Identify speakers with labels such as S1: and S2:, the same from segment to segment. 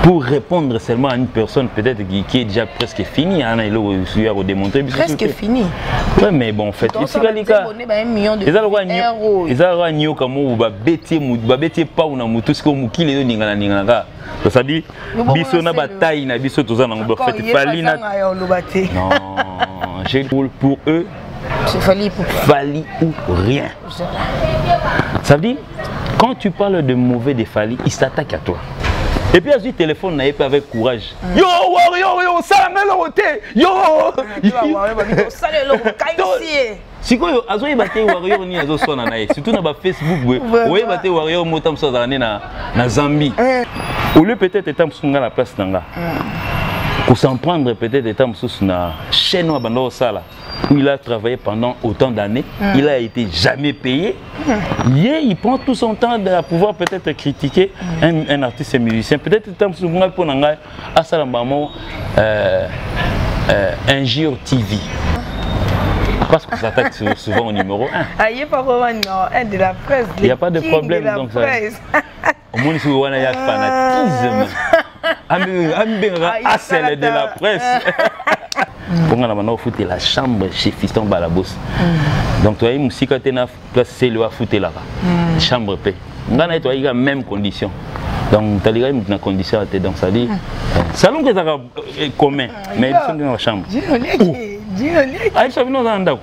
S1: pour répondre seulement à une personne peut-être qui est déjà presque finie, hein, il a démontré.
S2: Presque fini.
S1: Ouais, mais bon, en fait, il y a un million de euros. Ils ont un million de pas on a mutu ce qu'on qui les donne n'ingana. Ça dit, biso na bataille na biso tous en fait fali na. Non, j'ai pour eux.
S2: C'est Fali
S1: ou rien. Ça veut dire, quand tu parles de mauvais de Fali, il s'attaque à toi. Et puis, à ce téléphone, n'a pas avec courage. Yo, Wario, yo, ça m'a l'auté. Yo,
S2: ça m'a l'auté.
S1: Si quoi, à ce moment-là, Wario ni à ce son anaï. Surtout dans Facebook, oui, batté Wario motam ça dans na Zambie. Au lieu peut-être étant sur la place d'anga. Pour s'en prendre peut-être étant sur la chaîne ou bando sala où il a travaillé pendant autant d'années, il a été jamais payé. Il prend tout son temps de pouvoir peut-être critiquer un artiste et musicien. Peut-être étant sur la pour n'anga à Salambamo Injure TV. Parce qu'on s'attaque souvent au numéro 1.
S2: Ah, il n'y a pas vraiment un de la presse.
S1: Il n'y a pas de problème. Donc ça, au moins, il y a un fanatisme. Celle de la presse. On a foutu la chambre chez Fiston Balabos. Donc, tu as une musique qui a place, c'est le foutu là. Chambre paix. On a la même condition. Donc, tu as les mêmes conditions. Donc, ça dit, salon que ça commun, mais ils sont dans la chambre. Ah, ils sont dans la chambre.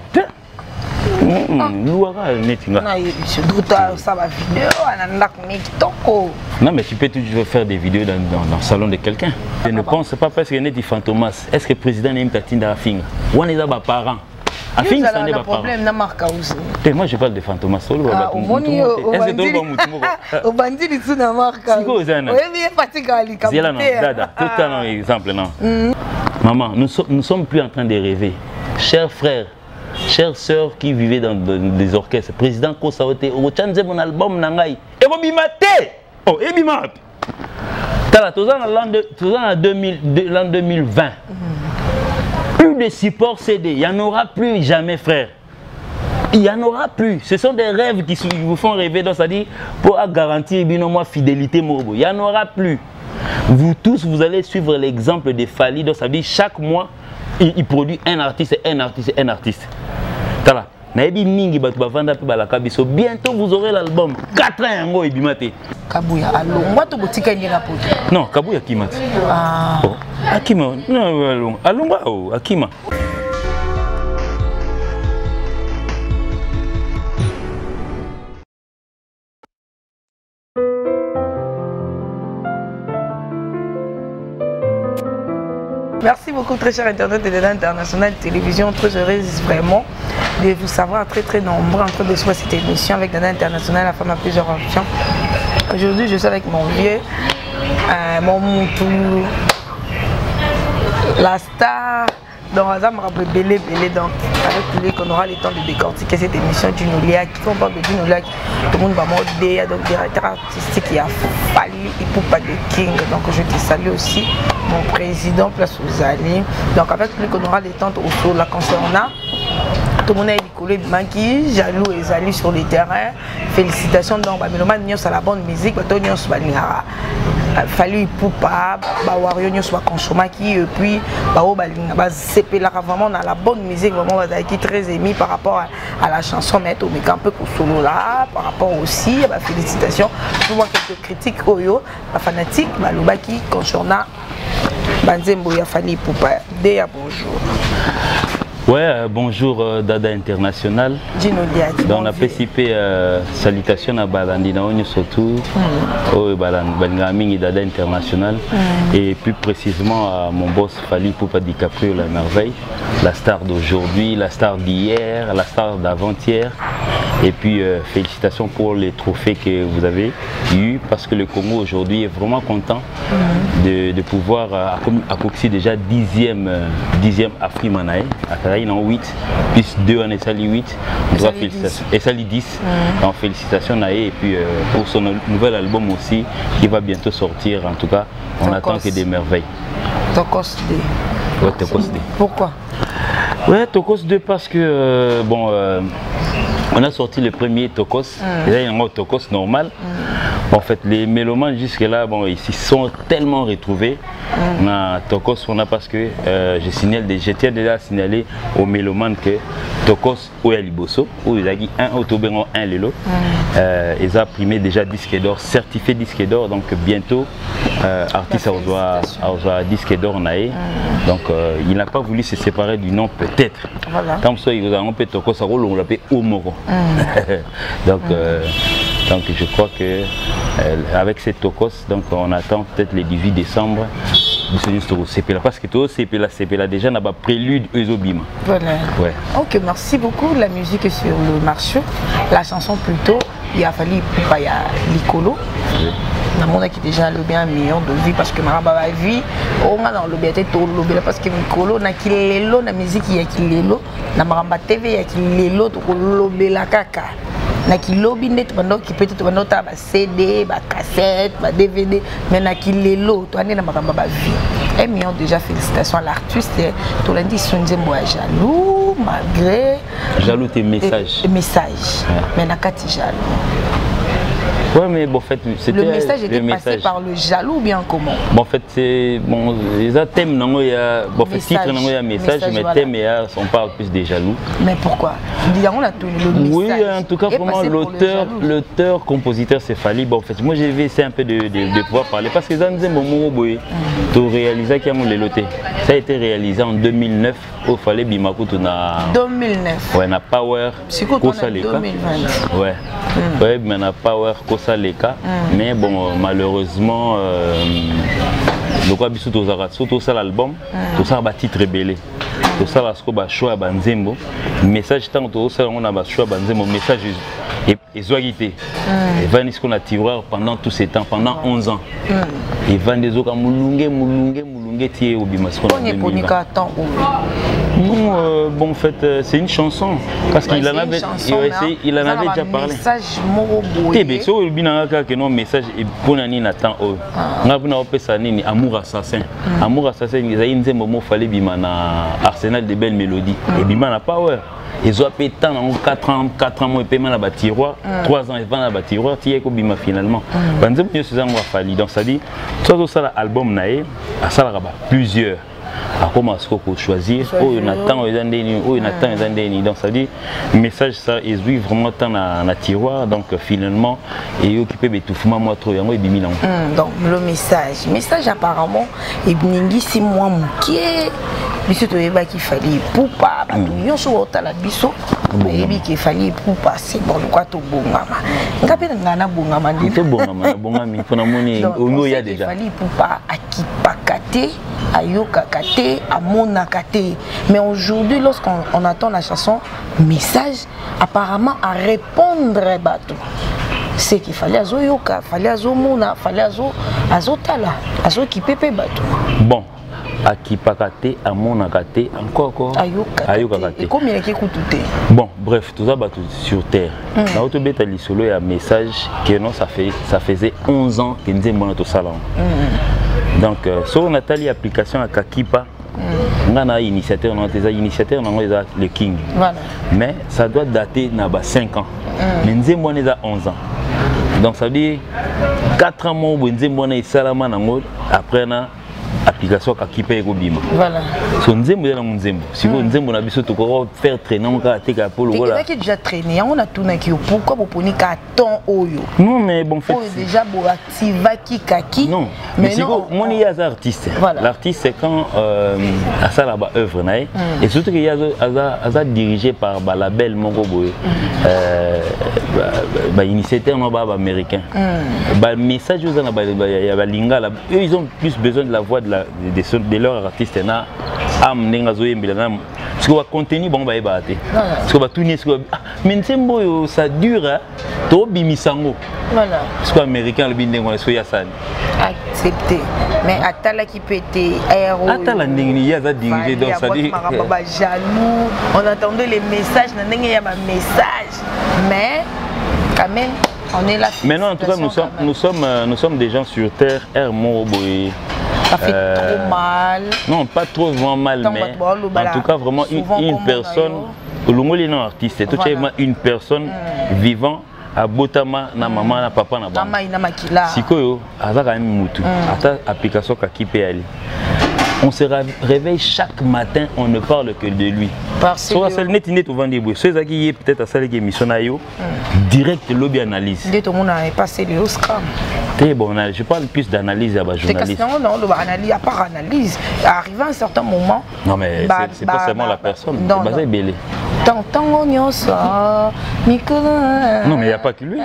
S1: Non, mais tu peux toujours faire des vidéos dans le salon de quelqu'un. Je ne pense pas parce que Neti Fantomas. Est-ce que le président n'est pas de la finga? Ou on est là, parents. À fin, ça n'est pas problème. Moi, je parle de Fantomas. Est-ce que tu as un exemple? Maman, nous ne sommes plus en train de rêver. Chers frères, chères sœurs qui vivaient dans des orchestres, président Kosaote, au change mon album Nangai, et vous bimate! Oh, et bimate! T'as l'an 2020. Plus de support CD, il n'y en aura plus jamais, frère. Il n'y en aura plus. Ce sont des rêves qui vous font rêver, donc ça dit pour garantir une fidélité, il n'y en aura plus. Vous tous, vous allez suivre l'exemple de Fali, donc ça dit chaque mois, il produit un artiste, un artiste, un artiste. Tala. Bientôt vous aurez l'album 4 ans et bimate.
S2: Kabuya alongwa to botika yenga poto.
S1: Non, Kabuya Kimati.
S2: Ah.
S1: Akima. Non, alongwa Akima.
S2: Merci beaucoup très cher Internet de l'International Télévision, très heureuse vraiment de vous savoir très nombreux en train de suivre cette émission avec Dada International, la femme à plusieurs options. Aujourd'hui je suis avec mon vieux, mon moutou, la star, donc belé donc avec tous les qu'on aura le temps de décortiquer cette émission d'Unolia, qui on parle de Unolia, tout le monde va m'aider, donc directeur artistique qui a fallu et pour pas de King, donc je te salue aussi mon président Place aux Alliés, donc avec lui qu'on aura le temps au la concernant. Tout le monde a écolé Maki, jaloux et Zali sur le terrain. Félicitations donc Bameloma Nyon sur la bonne musique, Batonyon sur Balingara. Fallu pour pas Wario Nyon soit consommé qui et puis Bao Balinga c'est vraiment dans la bonne musique vraiment qui très émis par rapport à la chanson mais tout mais un peu pour solo là par rapport aussi à félicitations. Je vois quelques critiques Oyo, la fanatique Baloba qui concernant Banzembo ya Fali pour pas Déa bonjour.
S1: Ouais, bonjour Dada International. Donc on a participé salutations à Balandina surtout au Balangaming Dada International et plus précisément à mon boss Fali Poupa DiCaprio la merveille, la star d'aujourd'hui, la star d'hier, la star d'avant-hier. Et puis félicitations pour les trophées que vous avez eu parce que le Congo aujourd'hui est vraiment content de pouvoir accomplir déjà 10e Afrimanae. Il y en a 8, plus 2 en Essali 8, Essali 10. Donc félicitations Naé et puis pour son nouvel album aussi qui va bientôt sortir. En tout cas, on attend que des merveilles.
S2: Tokos 2.
S1: Ouais, Tokos 2.
S2: Pourquoi?
S1: Ouais, Tokos 2 parce que bon, on a sorti le premier Tokos. Déjà il y a un Tokos normal. En fait, les mélomanes jusque-là, bon, ils s'y sont tellement retrouvés. Tokos, on a parce que je tiens déjà à signaler aux mélomanes que Tokos ou Liboso, où il a dit un autobéron, un lélo, ils ont primé déjà disque d'or, certifié disque d'or, donc bientôt artiste a disque d'or naé. Donc il n'a pas voulu se séparer du nom peut-être. Voilà. Comme ça, il a un peu Tokos, on l'appelle Omoro. Donc je crois que avec ces Tokos, donc on attend peut-être le 18 décembre. Parce que tout c'est là déjà n'a pas prélude Ezobima. Voilà.
S2: Ouais. Ok, merci beaucoup. La musique est sur le marché. La chanson plutôt, il a fallu il y a l'icolo. Na monde qui déjà le bien million de vie parce que ma vie on a dans le bien tout le bien parce que l'icolo na kilelo na musique il y a kilelo na maramba TV il y a kilelo to lobe la kaka. Na kilobi net pendant qui peut être pendant ta CD, ba cassette, ba DVD, mais na kilelo to ane na makamba ba vie. Un million déjà félicitations à l'artiste. Tout lundi Sunzembo à jaloux malgré
S1: jaloux tes messages.
S2: Messages. Mais na kati jaloux.
S1: Ouais, mais bon, en fait, c'était
S2: le message était passé par le jaloux ou bien comment?
S1: Bon, en fait, c'est bon, les thèmes, il y a bon, fait titre, il y a message, mais voilà. Thème, on parle plus des jaloux.
S2: Mais pourquoi? On a tout le message.
S1: Oui, en tout cas, vraiment, l'auteur, compositeur, c'est Fally. Bon, en fait, moi, j'ai essayé un peu de pouvoir parler parce que dans un moment où tu réalisais qu'il y a les lotés. Ça a été réalisé en 2009 au Fallait Bimakutu na
S2: 2009.
S1: Ouais, na Power Kosa Leka.
S2: 2020.
S1: Ouais. Ouais, mais na Power Kosa Leka. Mais bon, malheureusement, le quoi biso tout ça l'album, tout ça va titre rebellé. Tout ça là ce qu'on va choix banzembo. Message tant tout ça on a ba choix banzembo message et zoagité. Et va ce qu'on a tiroir pendant tout ce temps, pendant 11 ans. Et va des autres mulunge tié au bimasco. Non, bon en fait c'est une chanson parce qu'il en avait il en avait déjà parlé.
S2: Message morobo.
S1: Tebe so le binanga que non message et bonani n'attend oh. Na buna opesa nini amour assassin. Amour assassin ils a une nzembo fallait bimana arsenal de belles mélodies et bimana power. Ils ont fait tant en 4 ans moi paiement la tiroir 3 ans ils vendent la tiroir tié ko bima finalement. Banzem mieux c'est ça moi Fally donc ça dit tout ça l'album naé à ça là plusieurs à comment est-ce qu'on peut choisir oh il attend donc ça dit message ça ils jouent vraiment tant na tiroir donc finalement et occupé bétouffement moi trop yango et bimina
S2: donc le message apparemment et bingi si moi muké biso to yeba ki Fally poupa ba million so otala biso yebi ki Fally poupa c'est bon quoi to bongama ngape ngana bongama ndi
S1: to bongami pona moni ongo ya déjà
S2: Fally poupa akipakate ayoka kate amona kate mais aujourd'hui lorsqu'on attend la chanson message apparemment à répondre bateau c'est qu'il fallait azoyoka fallait azomona fallait azotala azokipepe bateau
S1: bon akipakate amonakate encore ayokakate
S2: et combien qui écoute tout
S1: bon bref tout ça bateau sur terre na auto beta lisolo ya message que non ça faisait 11 ans que nzembo na to salon donc sur on a tali application à Kakipa on a initiateur non le King voilà. Mais ça doit dater na 5 ans mais nzembo na a 11 ans donc ça veut dire 4 ans mo nzembo na salama nango après na application Kakipa eko bima
S2: voilà
S1: so nzembo ya nzembo si vous nzembo na biso to ko faire traîner on ka teka polo voilà
S2: qui déjà traîné on a tout na ki pourquoi vous prenez carton oyo
S1: non mais bon fait
S2: déjà bo activa ki kaki
S1: non mais si vous mon y a artiste voilà. L'artiste c'est quand à ça là-bas œuvre na et surtout que y a dirigé par ba label mongo boy ba initiateur no ba américain ba message aux na ba ya lingala eux ils ont plus besoin de la voix de leur artiste na am nenga zoyembela na parce que va contenu bon ba ebate parce que va tourner ce mais nsembo ça dure to bimisango
S2: voilà
S1: parce que américain le bindengo so ya sani
S2: accepté mais atala qui pété aéro
S1: atala ndengini ya za diriger donc ça dit
S2: jaloux on entendait les messages na ndenge ya ba message mais quand même on est là
S1: maintenant en tout cas nous sommes des gens sur terre air moroboy.
S2: Ça fait trop mal.
S1: Non, pas trop vraiment mal, mais en tout cas vraiment une personne, le mot est non artiste, c'est tout simplement une personne vivant abotama na maman na papa na
S2: bango. Mama ina makila.
S1: Sikoyo azaka mutu. Ata application ka kipe ali. On se réveille chaque matin, on ne parle que de lui.
S2: Parce que
S1: peut-être à celle qui est mission direct lobby analyse.
S2: Tout le monde a passé le Oscar.
S1: Bon, je parle plus d'analyse à la journaliste.
S2: Non, analyse, à part analyse, arrivé à un certain moment.
S1: Non, mais c'est pas seulement la personne.
S2: Non, non.
S1: Non, mais il n'y a pas que lui.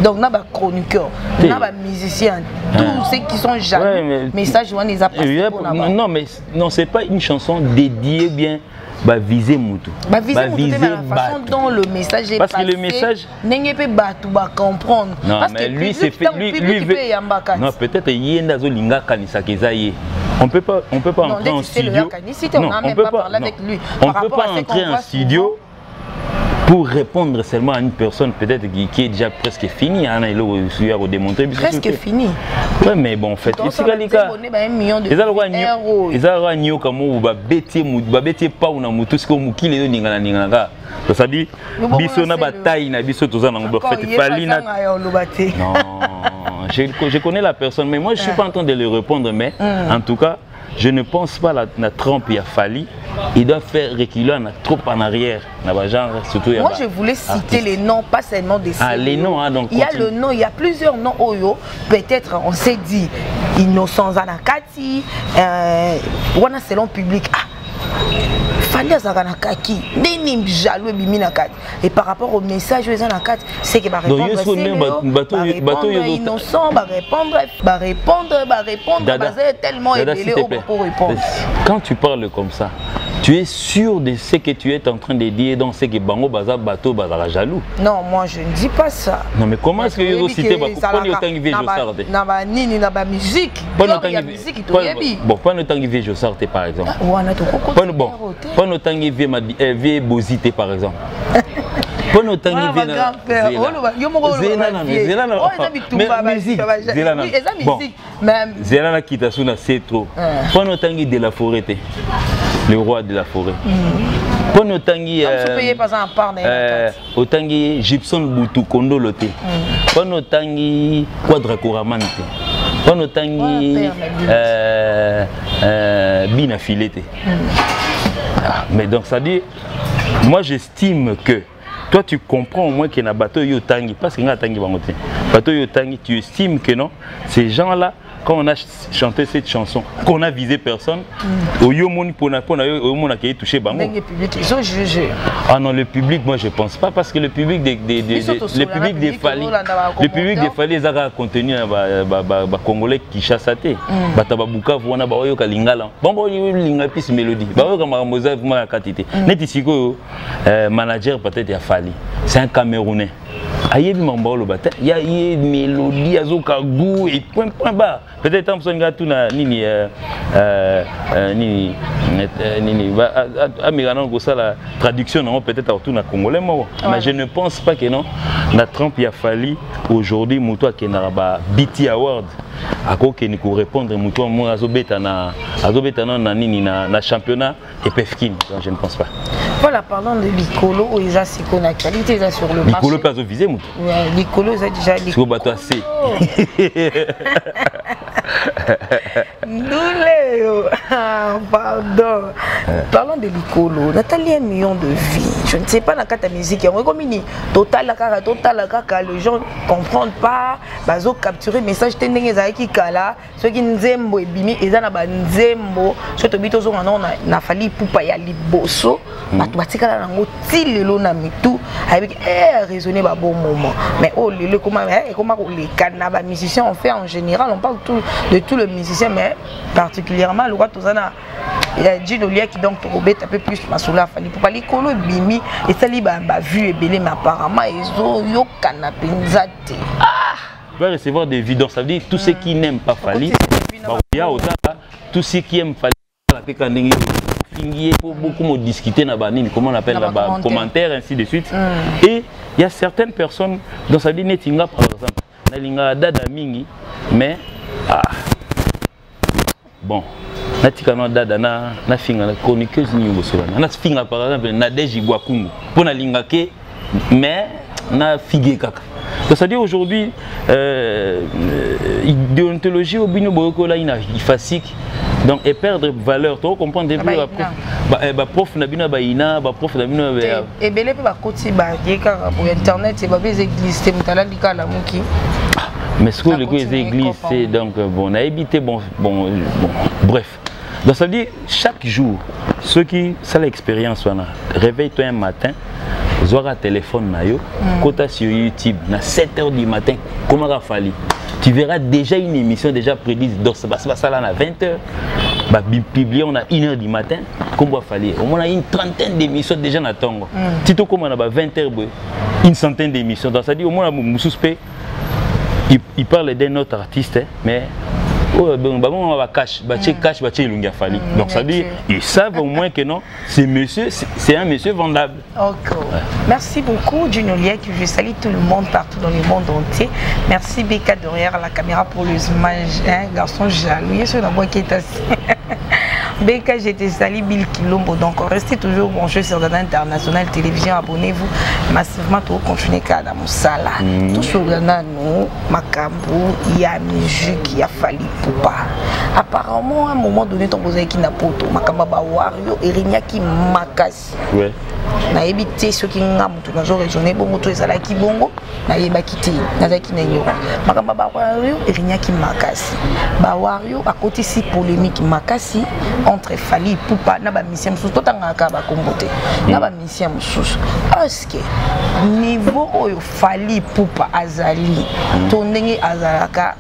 S2: Donc, on a des chroniqueurs, on a des musiciens, tous ceux qui sont jaloux. Message, on les a passés.
S1: Non, mais non, c'est pas une chanson dédiée bien. Viser Moutou.
S2: Viser la façon dont le message est
S1: parce
S2: passé.
S1: Parce que le message...
S2: N'est pas comprendre.
S1: Non,
S2: parce
S1: mais
S2: que
S1: lui, c'est fait... Lui non, peut-être qu'il y a un linga kanisa kezaye. On peut pas entrer en studio.
S2: Non, on peut pas parler avec lui.
S1: On peut pas entrer en studio pour répondre seulement à une personne peut-être qui est déjà presque finie.
S2: Presque fini.
S1: Oui, mais bon, en fait, il y a des cas. C'est-à-dire, je connais la personne, mais moi je ne suis pas en train de le répondre, mais en tout cas, je ne pense pas la Trump il a fallu. Il doit faire reculer trop en arrière.
S2: Moi je voulais citer les noms, pas seulement des
S1: séries. Les noms, hein, donc.
S2: Il y a le nom, il y a plusieurs noms. Peut-être on s'est dit Innocent Zanakati, Wana selon public. Et par rapport au message c'est que
S1: quand tu parles comme ça, tu es sûr de ce que tu es en train de dire dans ce que Bango Baza Bato Bazara jaloux?
S2: Non, moi je ne dis pas ça.
S1: Non, mais comment est-ce que vous citez musique? Bon, pas autant que je sortais par exemple. Bon, pas autant que Bosité par exemple. Pas autant que Zélana Kitasuna c'est trop. Pas autant que de la forêt. Le roi de la forêt. Pas autant que Gibson Boutou Kondo Loté. Pas autant que Quadra Kouramante. Pas autant que Bina Filete. Mais donc ça dit, moi j'estime que toi tu comprends au moins qu'il y a un bateau yotangi parce qu'il y a un bateau yotangi, tu estimes que non, ces gens-là, quand on a chanté cette chanson, qu'on a visé personne, au Yomoni pour a touché Bango.
S2: Ils ont jugé.
S1: Ah non, le public, moi je pense pas parce que le public des Fali, le public des Fali, ils ont contenu les Congolais qui chassent. Batababuka, voilà, baoyoka lingala. Bon, linga pis mélodie. Baoyoka maramosa, vous m'avez catité. Netisiko, manager peut-être à Fali. C'est un Camerounais. Il y a une mélodie, il y a un goût et point bas. Peut-être que vous avez la traduction, peut-être en congolais. Mais je ne pense pas que non. La Trump il a fallu aujourd'hui, Moutoua qui n'a pas BT Award. À quoi qu'il faut répondre, Moutoua, moi, Azobetana, na championnat et Pefkin. Je ne pense pas.
S2: Voilà, parlons de Licolo, où ils ont la qualité sur le marché.
S1: Licolo pas visé, Moutoua.
S2: Licolo, ils ont déjà Licolo.
S1: Sur bateau assez.
S2: Pardon. Parlons de Licolo. Nathalie a un million de vies. Je ne sais pas dans la musique. Total, les gens ne comprennent pas. Ils ont capturé le message. Qui kala ceux qui nzembo ebimi ezana ba nzembo ceux to bito zonga na fali pupa ya liboso batu batikala nango tilelo na mitu avec raisonner ba bon moment mais oh le comment les canna ba musiciens on fait en général on parle de tout le musicien mais particulièrement le roi tozana Gino Lia qui donc robet un peu plus masula fali pupa likolo bimi et ça li ba vu ebele mais apparemment ezo yo canapé nzate
S1: va recevoir des vies. Donc ça veut dire tous ceux qui n'aiment pas Fali, tous ceux qui aiment Fali, beaucoup me discuter comment on appelle là-bas, commentaires ainsi de suite. Et il y a certaines personnes dans sa vie Netinga par exemple, Nalinga Dada Mingi, mais bon, Natikano Dada na finga chroniqueuse ni bosola. Na finga par exemple Nadège Igwakungu pour Nalinga ke mais na figue kaka. C'est-à-dire aujourd'hui, déontologie au bino boyoko là il fasique. Donc et perdre valeur, tu comprends depuis prof na bino ba ina, ba prof na bino ba
S2: et belé ba koti ba yeka pour internet et ba les églises te mutala likala muki.
S1: Mais ce que les églises c'est donc bon, on a évité bref. Donc ça veut dire chaque jour ceux qui ça l'expérience réveille-toi un matin. Zoara téléphone na yo, kota sur YouTube, na 7h du matin, comment ça fallu. Tu verras déjà une émission déjà prédite, donc ça va ça là à 20h. Bah publié on a 1h du matin, comment ça fallu. On a une trentaine d'émissions déjà na tongo. Tito comme on a 20h une centaine d'émissions. Donc ça dit au moins mon suspect il parle d'un autre artiste mais on va cash, donc ça dit ils savent au moins que non, c'est un monsieur vendable.
S2: Okay. Ouais. Merci beaucoup Junoliak, je salue tout le monde partout dans le monde entier. Merci Beka derrière la caméra pour les images, hein, garçon jaloux, il est dans qui est assis. Beka, j'étais sali Bill Kilombo, donc restez toujours branchés sur Dada International Télévision, abonnez-vous massivement pour continuer à Moussala. Tout sur Ghana, nous, Makambo, il y a musique, il y a Fali Poupa. Apparemment, à un moment donné, ton posé qui n'a pas tout, Makamba Wario, Erinia qui Makasi. Ouais. Na évité ceux qui n'ont pas toujours raisonné, bon, tout ça là qui bongo, na yeba quitté, na zaki na yo. Makamba Wario, Erinia qui Makasi. Wario à côté si polémique Makasi entre Fali Poupa na ba mission sous tout en akaba kombote. Na ba mission sous. Est-ce que niveau oyo Fali Poupa azali, tondenge azalaka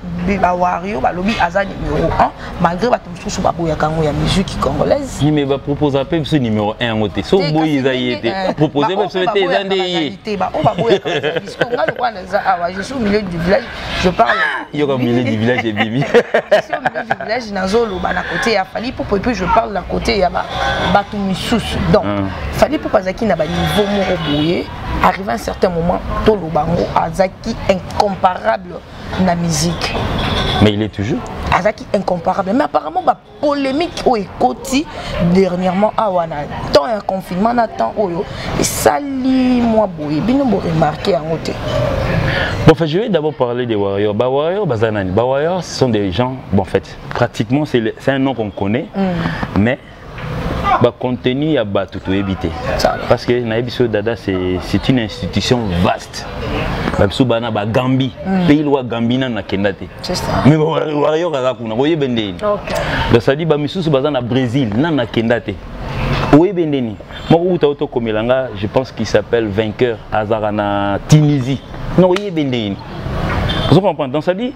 S2: Wario ba lobi azali numéro 1 malgré ba sous ba boya kango ya musique congolaise.
S1: Il me va proposer un ce numéro 1 en côté. So boy proposer même c'était des
S2: bah on va boya parce qu'on a le droit je suis au milieu du village, je parle
S1: il y a au milieu du village et Bibi.
S2: Je suis au milieu du village nazolo ba na côté ya Fali Poupa et puis je parle d'un côté ya batu misusu. Donc Fali Poupa zaki na ba niveau moko boye arrivé à un certain moment tolo bango azaki incomparable na musique.
S1: Mais il est toujours
S2: azaki incomparable, mais apparemment bah polémique au écoti dernièrement à wana tant un confinement n'attend oyo et sali moi boye bino bo remarquer en côté.
S1: Bon, en fait, je vais d'abord parler des Warriors. Warriors, Bazanani. Warriors, ce sont des gens, bon, en fait, pratiquement, c'est un nom qu'on connaît, mais contenu à tout éviter. Parce que Naïbiso Dada, c'est une institution vaste. Bana ba Gambie, pays loi Gambie na Kendate. Mais Warriors à Rakuna, voyez Bendeni. Donc ça dit Bamisous Bazana Brésil, na Kendate. Oui Bendeni. Moi où Komelanga, je pense qu'il s'appelle Vainqueur Azarana Tunisie. Non, oui Bendeni. Vous comprenez? Donc ça dit,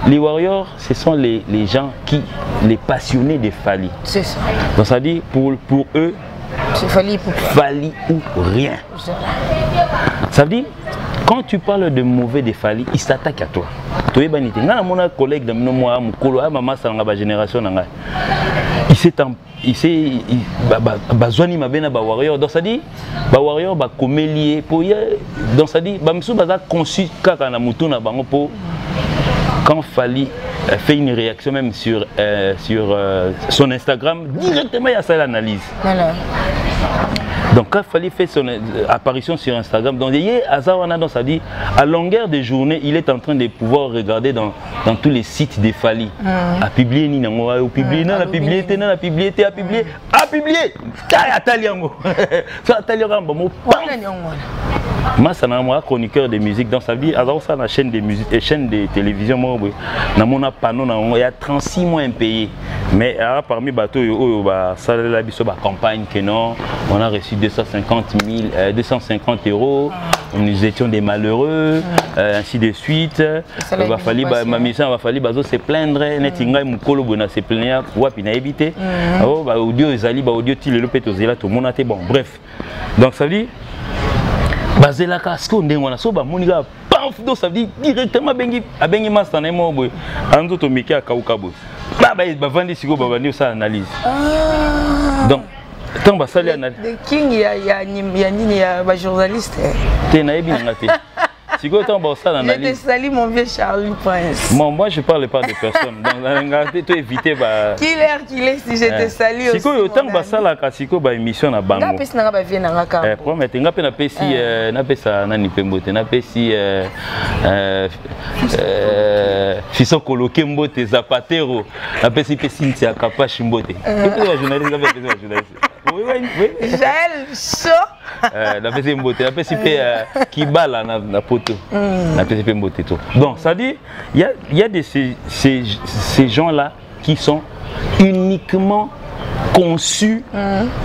S1: les Warriors, ce sont les gens qui, les passionnés de Fali.
S2: C'est ça.
S1: Donc ça dit, pour eux,
S2: c'est Fali
S1: ou rien. Ça veut dire, quand tu parles de mauvais de Fali, il s'attaque à toi. Tu es banni. Mon collègue de maman, génération, il s'est besoin de Warrior. Donc ça dit, Warrior va comélier pour donc ça dit, Bamsou baza conçu pour quand Fali fait une réaction même sur son Instagram, directement il y a ça l'analyse. Donc quand Fali fait son apparition sur Instagram, donc ça dit à longueur de journée, il est en train de pouvoir regarder dans tous les sites de Fali. À publier ni à publier, à publier, à publier, à publier, à publier. Moi, c'est un chroniqueur de musique, donc ça veut dire ça la chaîne de musique et chaîne de télévision. Dans panneau, il y a 36 mois impayés. Mais parmi les bateaux, ça la campagne que non, on a reçu 250 €. Nous étions des malheureux, ainsi de suite. Il va falloir ma mission, va falloir se plaindre. Netinga mukolo bona se plaindre, wapi na éviter. Audio ezali, audio tile le petozela tout le monde a été bon. Bref, donc ça veut dire basé la casque on démon so ba moniga paf do ça veut dire directement bengi abengi master na mo boy ando to miki akauka boy ba vandi siko ba vandi ça analyse donc tant ba sali analyse
S2: the king ya nini ya ba journaliste
S1: te na ebi ngate Si tu as ça dans
S2: je te salue mon vieux Charlie Prince.
S1: Moi je parle pas de personne. Donc tu éviter bah.
S2: Qu'il est si je te salue aussi.
S1: Si tu autant bah ça la casiko bah émission na bango.
S2: Na pesi na ba vie na ngaka.
S1: Promet nga pe na pesi na pesa na ni pembote na pesi fiso coloquer mbote zapatero na pesi Cynthia Kapashi mbote. Tu es journaliste oui.
S2: Jaël Chaud.
S1: La pesi mbote na pesi pe Kibala na poto. Na pesi pe mbote to. Donc ça dit il y a de ces gens là qui sont uniquement conçus.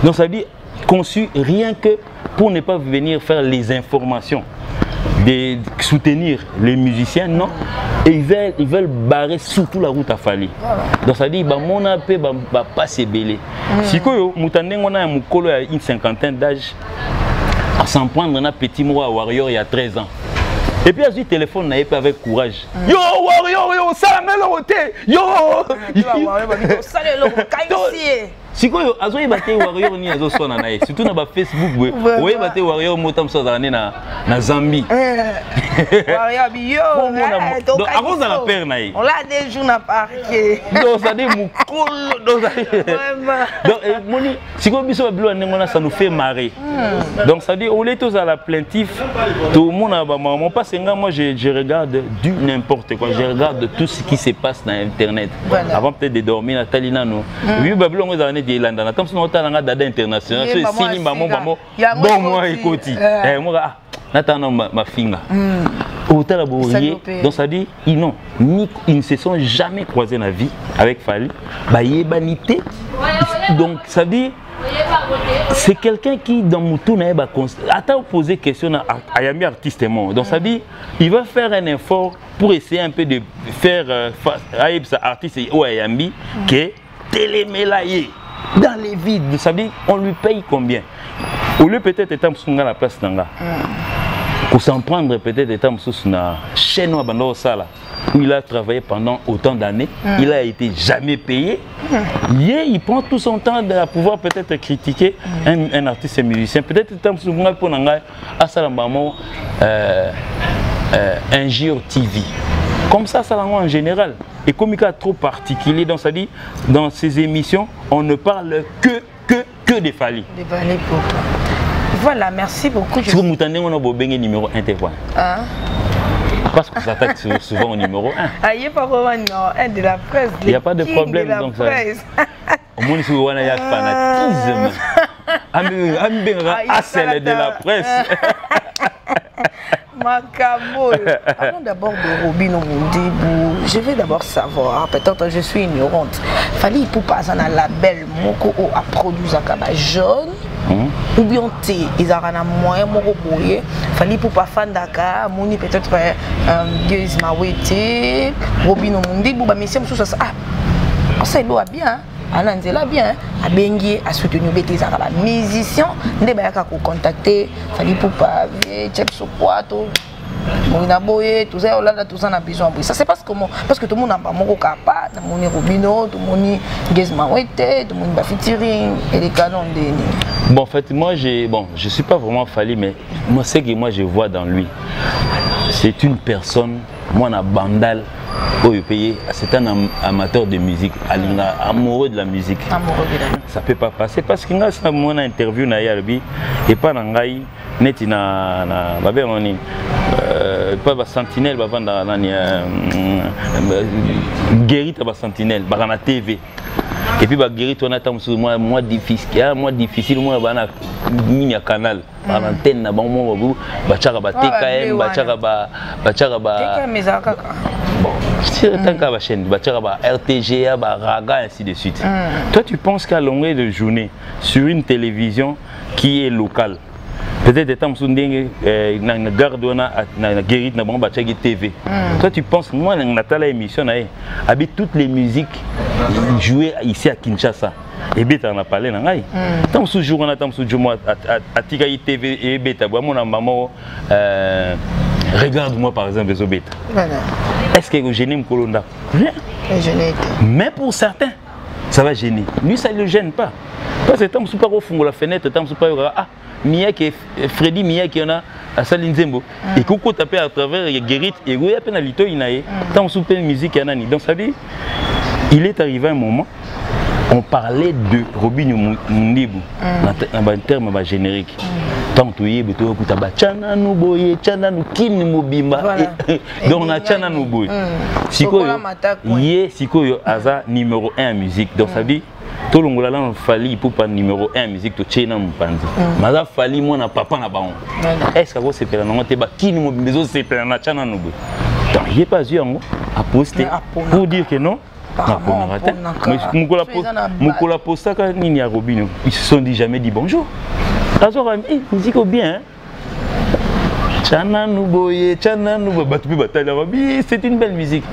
S1: Donc ça dit conçus rien que pour ne pas venir faire les informations, de soutenir les musiciens, non. Et ils veulent barrer surtout la route à Fali. Donc ça dit bah mon appel va pas se belé. Si quoi mutandeng on a un mukolo à une cinquantaine d'âge à s'en prendre un petit mois à Warrior il y a 13 ans. Et puis, il téléphone n'a pas avec courage. Yo, Warrior, yo, ça m'a l'auté. Yo,
S2: ça le
S1: si quoi, azo y battre Warrior ni azo sona nae. Surtout na ba Facebook, oui, battre Warrior motam so zané na Zambie.
S2: Warrior bio.
S1: Donc avant dans la paire nae.
S2: On l'a des jours na parquet.
S1: Donc ça dit mukolo, donc moni, si quoi biso bilo ngona ça nous fait marrer. Donc ça dit on est tous à la plaintif. Tout le monde a ba maman pas moi je regarde du n'importe quoi. Je regarde tout ce qui se passe dans internet. Avant peut-être de dormir Nathalie Nano. Oui, babylon on a des landes. Comme si on a un dada international. C'est signé maman bon moi écoute. Moi Nathalie ma finga. Autant la bourrier. Donc ça dit ils ne se sont jamais croisés dans la vie avec Fali. Bah banité. Donc ça dit c'est quelqu'un qui dans mon tour n'a pas attends poser question à Yami artistement. Donc ça dit il va faire un effort pour essayer un peu de faire à artiste ou à Yami que télémélayer dans les vides. Ça dit on lui paye combien? Au lieu peut-être étant sur la place d'anga. Pour s'en prendre peut-être étant sur la chaîne ou à Sala où il a travaillé pendant autant d'années, il a été jamais payé. Il prend tout son temps de pouvoir peut-être critiquer un artiste et musicien. Peut-être étant sur la pour n'anga à Salambamo un jour TV. Comme ça en général. Et comme il est trop particulier, donc ça dit dans ces émissions, on ne parle que des Fali.
S2: Des Fali pour toi. Voilà, merci beaucoup.
S1: Si vous m'entendez, on a beau numéro 1 téléphone. Parce qu'on s'attaque souvent au numéro 1.
S2: Ah, il n'y a pas vraiment un de la presse.
S1: Il n'y a pas de problème. Donc ça, au moins, si vous avez un fanatisme, c'est de la presse.
S2: Macabo. Avant d'abord de Robino Mondibou, je vais d'abord savoir, peut-être je suis ignorante, fallait pour passer un label moko a produit un jaune ou bien ils ont un moyen moko boyer, fallait pour pas fan Dakar, moni peut-être Guez Mawete, Robino Mondibou, mais si on ça ça il doit bien. Ananzela bien, a bengi a soutenu les musiciens, ne ba ka ko contacter, fallait pour pas check sur quoi tout. Moina boye, tout ça, là tout ça n'a besoin. Ça c'est parce que tout le monde n'a pas mon capable, mon Robino, tout le monde Gezma Wete, tout le monde va featuring et les canons de.
S1: Bon en fait moi je suis pas vraiment Fali mais moi c'est que moi je vois dans lui. C'est une personne, moi na bandal. C'est un amateur de musique, amoureux de la musique. Ça peut pas passer parce que quand on a mon interview na Yarbi et pas nangai neti na babé on pas sentinelle ba vanda nani guérit ba sentinelle ba na TV. Et puis bah guérit on attend moi difficile moi bana mini canal par l'antenne na bon moi ba chaka ba TKM ba chaka ba
S2: TKM ezaka
S1: bon si tant qu'à la chaîne ba chaka ba RTGA ba Raga ainsi de suite. Toi tu penses qu'à longueur de journée sur une télévision qui est locale peut-être étant sundenge na gardona na guérit na bon ba chaka TV. Toi tu penses moi na tala émission na habite toutes les musiques jouées ici à Kinshasa. Et bêta on a parlé na ngai. Tant ce jour on a tant ce jour moi à Tigaï TV et bêta moi mon maman regarde-moi par exemple les bêta. Est-ce que gêner Mkolonda? Rien. Mais pour certains ça va gêner. Lui ça ne le gêne pas. Parce que tant que pas au fond de la fenêtre tant que pas Miyake Freddy Miyake on a à Salinzembo et Koko tapé à travers Guérit et Goya Penalito inaye tant sous peine musique yanani. Donc ça dit il est arrivé un moment on parlait de Robinho Mundibu dans un terme générique. Tant que tu es chana nous boye chana nous kin mobimba donc on a chana nous boye. Siko yé siko yo aza numéro 1 en musique. Donc ça dit tout le monde là fallait pour pas numéro 1 en musique to chena mpanzi. Maza fallait moi na papa na baon. Est-ce que c'est pela non te ba kin mobimba zo c'est pela na chana nous boye. Donc il est pas eu à poster pour dire que non. Moukola Postaka Nini à Robinho, ils se sont dit jamais dit bonjour. Alors, ils disent que bien. Chana Nouboye, Chana Nouboye, c'est une belle musique.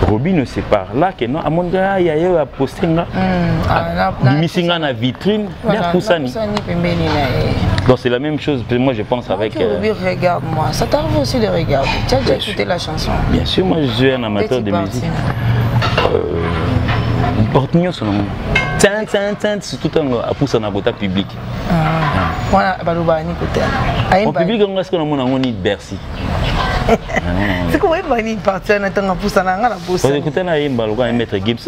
S1: Robinho, c'est par là que non, à mon gars, il y a un posting là. Du missing en vitrine, donc c'est la même chose, moi je pense avec.
S2: Regarde-moi, ça t'arrive aussi de regarder. Tu as déjà écouté la chanson?
S1: Bien sûr, moi je suis un amateur de musique. Porte-nous son nom. C'est tout un pouce en abota public. En public, on reste comme on a Bercy.
S2: C'est quoi une partie en étant un pouce en abota?
S1: Vous écoutez un Imba, le maître Gibbs.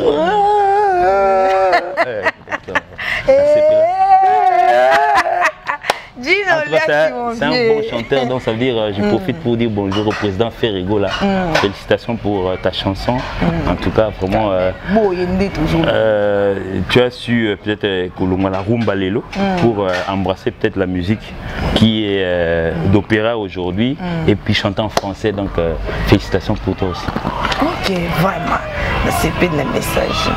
S1: C'est un bon chanteur, donc ça veut dire je profite pour dire bonjour au président Ferrigo là. Félicitations pour ta chanson. En tout cas, vraiment, tu as su peut-être la rumba lelo pour embrasser peut-être la musique qui est d'opéra aujourd'hui et puis chanter en français. Donc félicitations pour toi aussi.
S2: Ok, vraiment. C'est pas le message.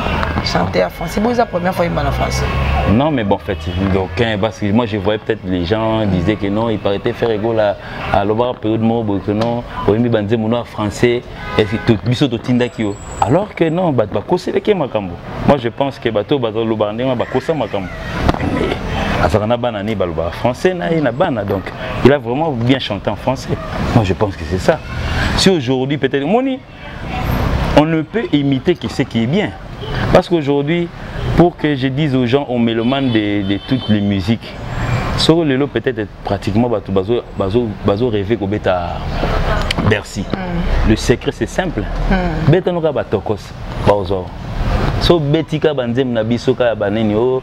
S2: Chanter en français. C'est la première fois qu'il m'a en français.
S1: Non, mais bon, en fait, donc, parce que moi je voyais peut-être les gens disaient que non, il paraissait faire égaux à l'obar période mot, que non, au début, bandé mon français, et tout biso to tinda kio. Alors que non, bah kosé le makambo. Moi je pense que bateau bateau l'obarné bah kosa makambo. Mais azarana banani balba français na ina bana donc il a vraiment bien chanté en français. Moi je pense que c'est ça. Si aujourd'hui peut-être moni on ne peut imiter que ce qui est bien. Parce qu'aujourd'hui, pour que je dise aux gens, on mélomane de toutes les musiques, sur le lot peut-être pratiquement bazo rêver qu'on bête à Bercy. Le secret c'est simple. Bête nous ka batokos, bazo. So betika banzem na biso ka baneni o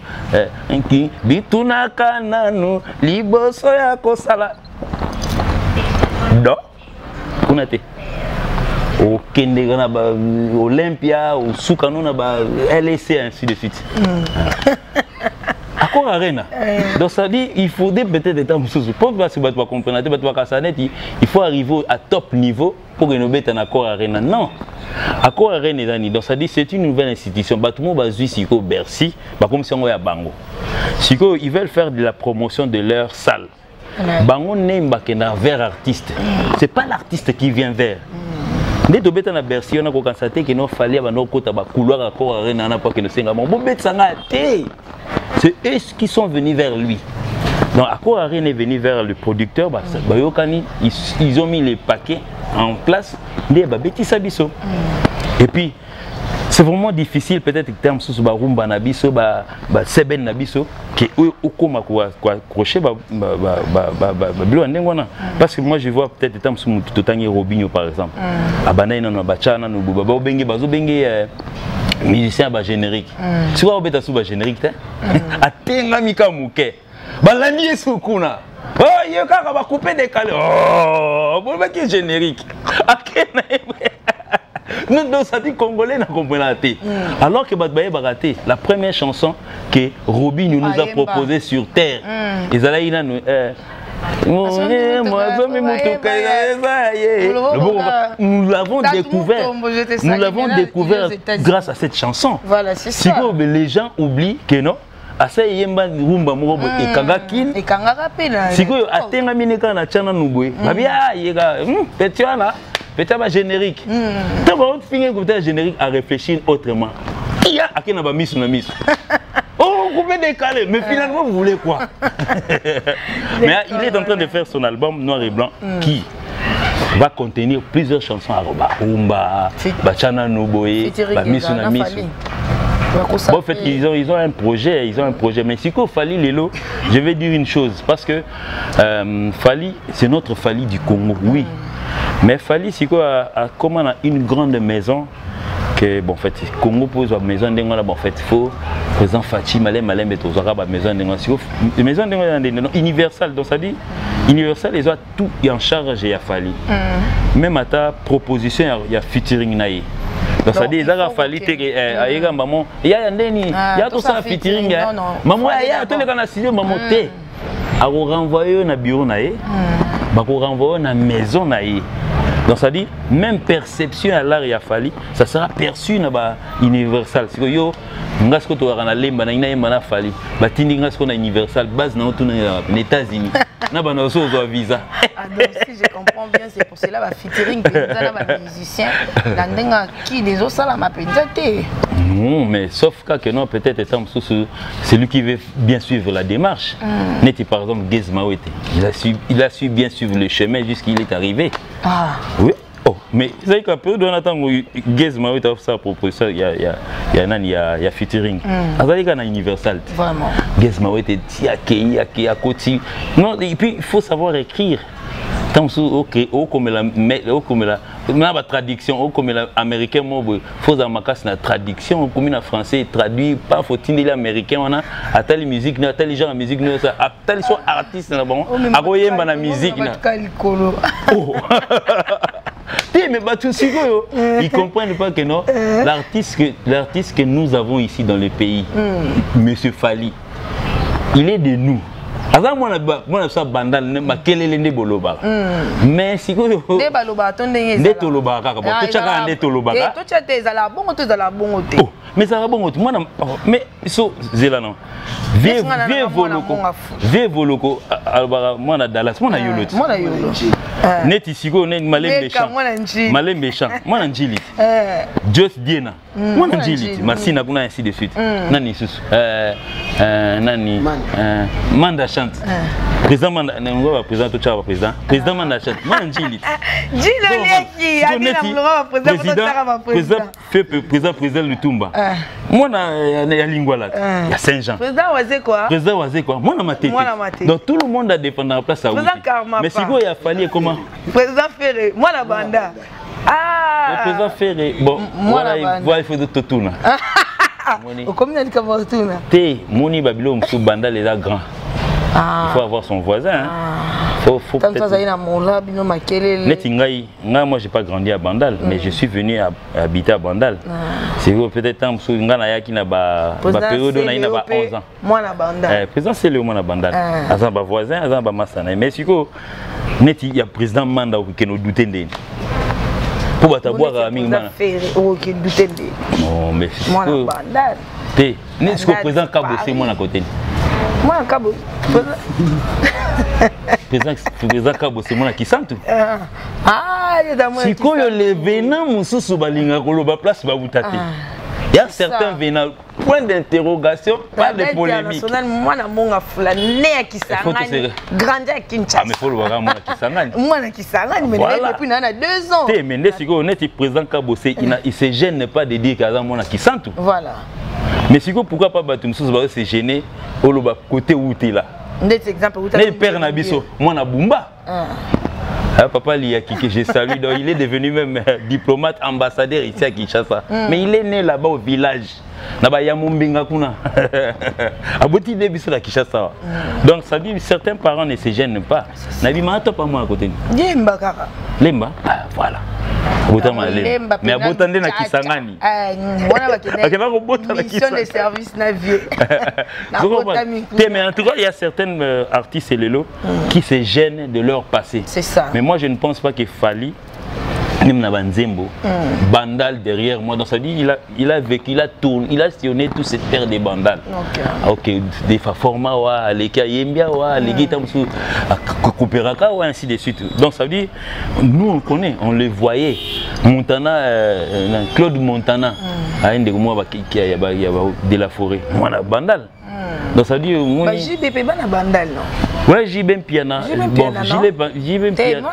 S1: nki bituna kananu liboso ya kosala. Do. Kunate. Au Kendega, au Olympia, au Soukano, au LSC, ainsi de suite. À quoi arena? Donc ça dit, il faudrait peut-être être un peu pour que tu comprendre, il faut arriver à top niveau pour que nous mettons un accord arena. Non. Accord arena, donc ça dit, c'est une nouvelle institution. Tout le monde va jouer Bercy, comme si on est à Bango. Ils veulent faire de la promotion de leur salle. Bango n'est pas vers artiste. C'est pas l'artiste qui vient vers. Dès que tu as Bercy, on a constaté qu'il fallait avoir couloir à corps arena pour que nous sentions bon c'est eux qui sont venus vers lui. Donc Accor Arena est venu vers le producteur, ils ont mis les paquets en place, et puis c'est vraiment difficile peut-être que terme sous rumba nabiso seben nabiso que okoma crocher parce que moi je vois peut-être terme sous totangi Robinho par exemple abana na bachana no baba benge bazo benge musicien ba générique tu vois obeta sous ba générique atenga mika muke balani esukuna oh yeka ba couper décalé oh bon ba qui générique akena nous ça dit congolais n'a compris la tête. Alors que Batbaye Baraté, la première chanson que Robinho nous a proposée sur terre, ils allaient nous l'avons découvert. Nous l'avons découvert grâce à cette chanson.
S2: Voilà, c'est ça.
S1: Les gens oublient que non. Asa yemba rumba moko e kagakin
S2: e kangaka pena
S1: siko atenga mineka na chana nubwe babia yega petiana petaba générique tant on finit écouter générique à réfléchir autrement il a akena ba misu na misu oh vous pouvez décaler mais finalement vous voulez quoi mais il est en train de faire son album Noir et Blanc qui va contenir plusieurs chansons à rumba ba chana nubwe ba misu na misu En fait, ils ont un projet, mais si il fallait les lots, je vais dire une chose, parce que Fally, c'est notre Fally du Congo, oui. Mais Fally, c'est quoi, comme on a une grande maison, que bon, en fait, Congo pose une maison de bon, en fait, il faut présent Fatima, malem et tout, ça va maison de maison universelle, donc ça dit universal, ils ont tout en charge et à Fally. Même à ta proposition, il y a featuring naïe. Donc ça dit, il a fallu que il y a maman, il y a tout ça featuring, maman, il y a tout le canal studio, maman té, à renvoyer na bureau naïe, bah qu'on renvoyer na maison naïe. Donc ça dit, même perception à l'art il a fallu, ça sera perçu na ba universal. C'est que yo, ngas ko to na lemba na ina yemba na fallu, ba tindi ngas ko na universal base na tout na États-Unis. Na ba na so visa.
S2: Donc si je comprends bien, c'est pour cela ba featuring que nous avons ba musicien, la ndenga qui des autres ça m'a pensé.
S1: Non, mais sauf que non peut-être étant c'est lui qui veut bien suivre la démarche. N'était par exemple Gez Mawete. Il a su bien suivre le chemin jusqu'il est arrivé. Ah. Oui. Oh, mais vous savez qu'un peu dans l'attente où Gez Mawete a fait sa proposition, il y a featuring. Vous savez qu'il y a Universal.
S2: Vraiment.
S1: Gez Mawete dit à côté. Non, et puis il faut savoir écrire. Ok, comme la traduction, comme l'américain, il faut la traduction, comme en français, traduit, pas faut-il l'américain, on a à telle musique, à tel genre de musique, à tel soit artiste, à quoi la musique. Mais ils comprennent pas que non, l'artiste que nous avons ici dans le pays, Monsieur Fally, il est de nous. Avant moi na bandal ma kelele ne boloba mais si ko
S2: ne baloba to ndenge
S1: ne toloba kaka bo to chaka ne toloba ka
S2: to chate ezala bongo to ezala bongo te
S1: mais ça va bongo moi mais so zela non vie voloko albara moi na Dallas moi na yoloti net isiko ne malembe méchant moi na njili just diena moi na njili masina kuna ainsi de suite nani susu nani manda chante président manda ngo président to chaba président manda chante moi na njili
S2: jino leki adina mlongo
S1: président Lutumba moi na ya lingwala ya Saint-Jean président wazé quoi moi na matete donc tout le monde a défendu la place à où mais si go ya Fally comment
S2: président Ferré moi na banda
S1: le président Ferré bon voilà il faut de totuna
S2: combien de camarades
S1: té moni babilo msu banda les grands il faut avoir son voisin faut moi j'ai pas grandi à Bandal mais je suis venu habiter à Bandal c'est peut-être temps sur ngana ya ki na ba période na ina ba 11 ans
S2: moi na Bandal
S1: président c'est le moi na Bandal azan ba voisin azan ba masana mais siko neti ya président manda ko no douter ndeni pour bataboira mingi bana
S2: o ki douter ndeni
S1: non mais
S2: moi na Bandal
S1: té ne siko président Kabo c'est moi na côté
S2: moi na Kabo
S1: président Kabo c'est moi qui sente
S2: si
S1: ko yo le venant mususu balinga koloba place ba butate il y a certains venants point d'interrogation pas de polémique
S2: moi na monga fula ne Kisangani grandi à Kinshasa
S1: mais faut le voir moi
S2: na Kisangani mais depuis na 2 ans
S1: té mais ndé siko honnête président Kabo il se gêne pas de dire qu'azan moi na Kisantu
S2: voilà
S1: mais siko pourquoi pas batu mususu ba se gêner oloba côté où tu là
S2: ndé exemple où tu
S1: né père na biso moi na Bumba papa Liaki que je salue donc il est devenu même diplomate ambassadeur ici à Kinshasa mais il est né là-bas au village na ba yamumbinga kuna aboti de biso la Kinshasa donc ça dit certains parents ne se gênent pas na bi ma pas moi à côté
S2: lemba kaka
S1: lemba voilà botama lemba mais abotande na Kisangani
S2: wana bakena mission de service na vieux
S1: mais en tout cas il y a certains artistes et les qui se gênent de leur passé
S2: c'est ça
S1: mais moi je ne pense pas qu'il Fally même na Banzembo Bandal derrière moi donc ça dit il a vécu il a tourné il a sillonné toute cette terre des Bandal ok des format wa les Kayembia wa les Gitamsu Couperaka ou ainsi de suite donc ça veut dire nous on connaît on les voyait Montana Claude Montana a une de moi qui a de la forêt moi na Bandal donc ça veut dire
S2: JBP ba na Bandal non
S1: Ouais, JB Piana. Bon, JB Piana.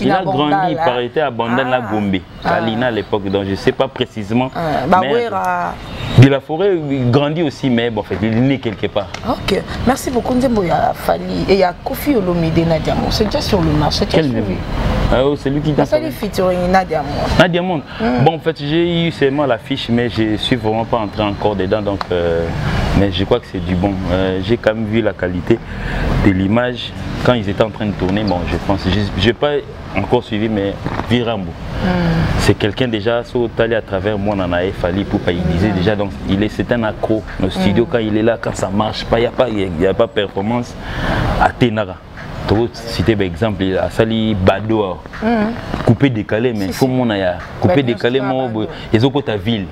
S1: Il a grandi, il paraît à Bandel à Gombe, à Lina à l'époque, donc je ne sais pas précisément. De la forêt, il grandit aussi, mais bon, en fait, il est né quelque part.
S2: Ok, merci beaucoup. Il y a Fali et il y a Kofi Olomide Nadiamon. C'est déjà sur le marché.
S1: C'est lui qui t'a
S2: fait. Featuring Nadiamon.
S1: Nadiamon. Bon, en fait, j'ai eu seulement l'affiche, mais je ne suis vraiment pas entré encore dedans, donc. Mais je crois que c'est du bon. J'ai quand même vu la qualité de l'image quand ils étaient en train de tourner. Bon, je pense, je n'ai pas encore suivi, mais Virambo. C'est quelqu'un déjà, allé à travers moi, on a Fali pour pas, il disait déjà, donc c'est un accro. Nos studios, quand il est là, quand ça marche pas, il n'y a pas de performance à Ténara. Citer par exemple à Sali Bado couper décalé mais il faut mon aya couper décalé moi ils ont ta ville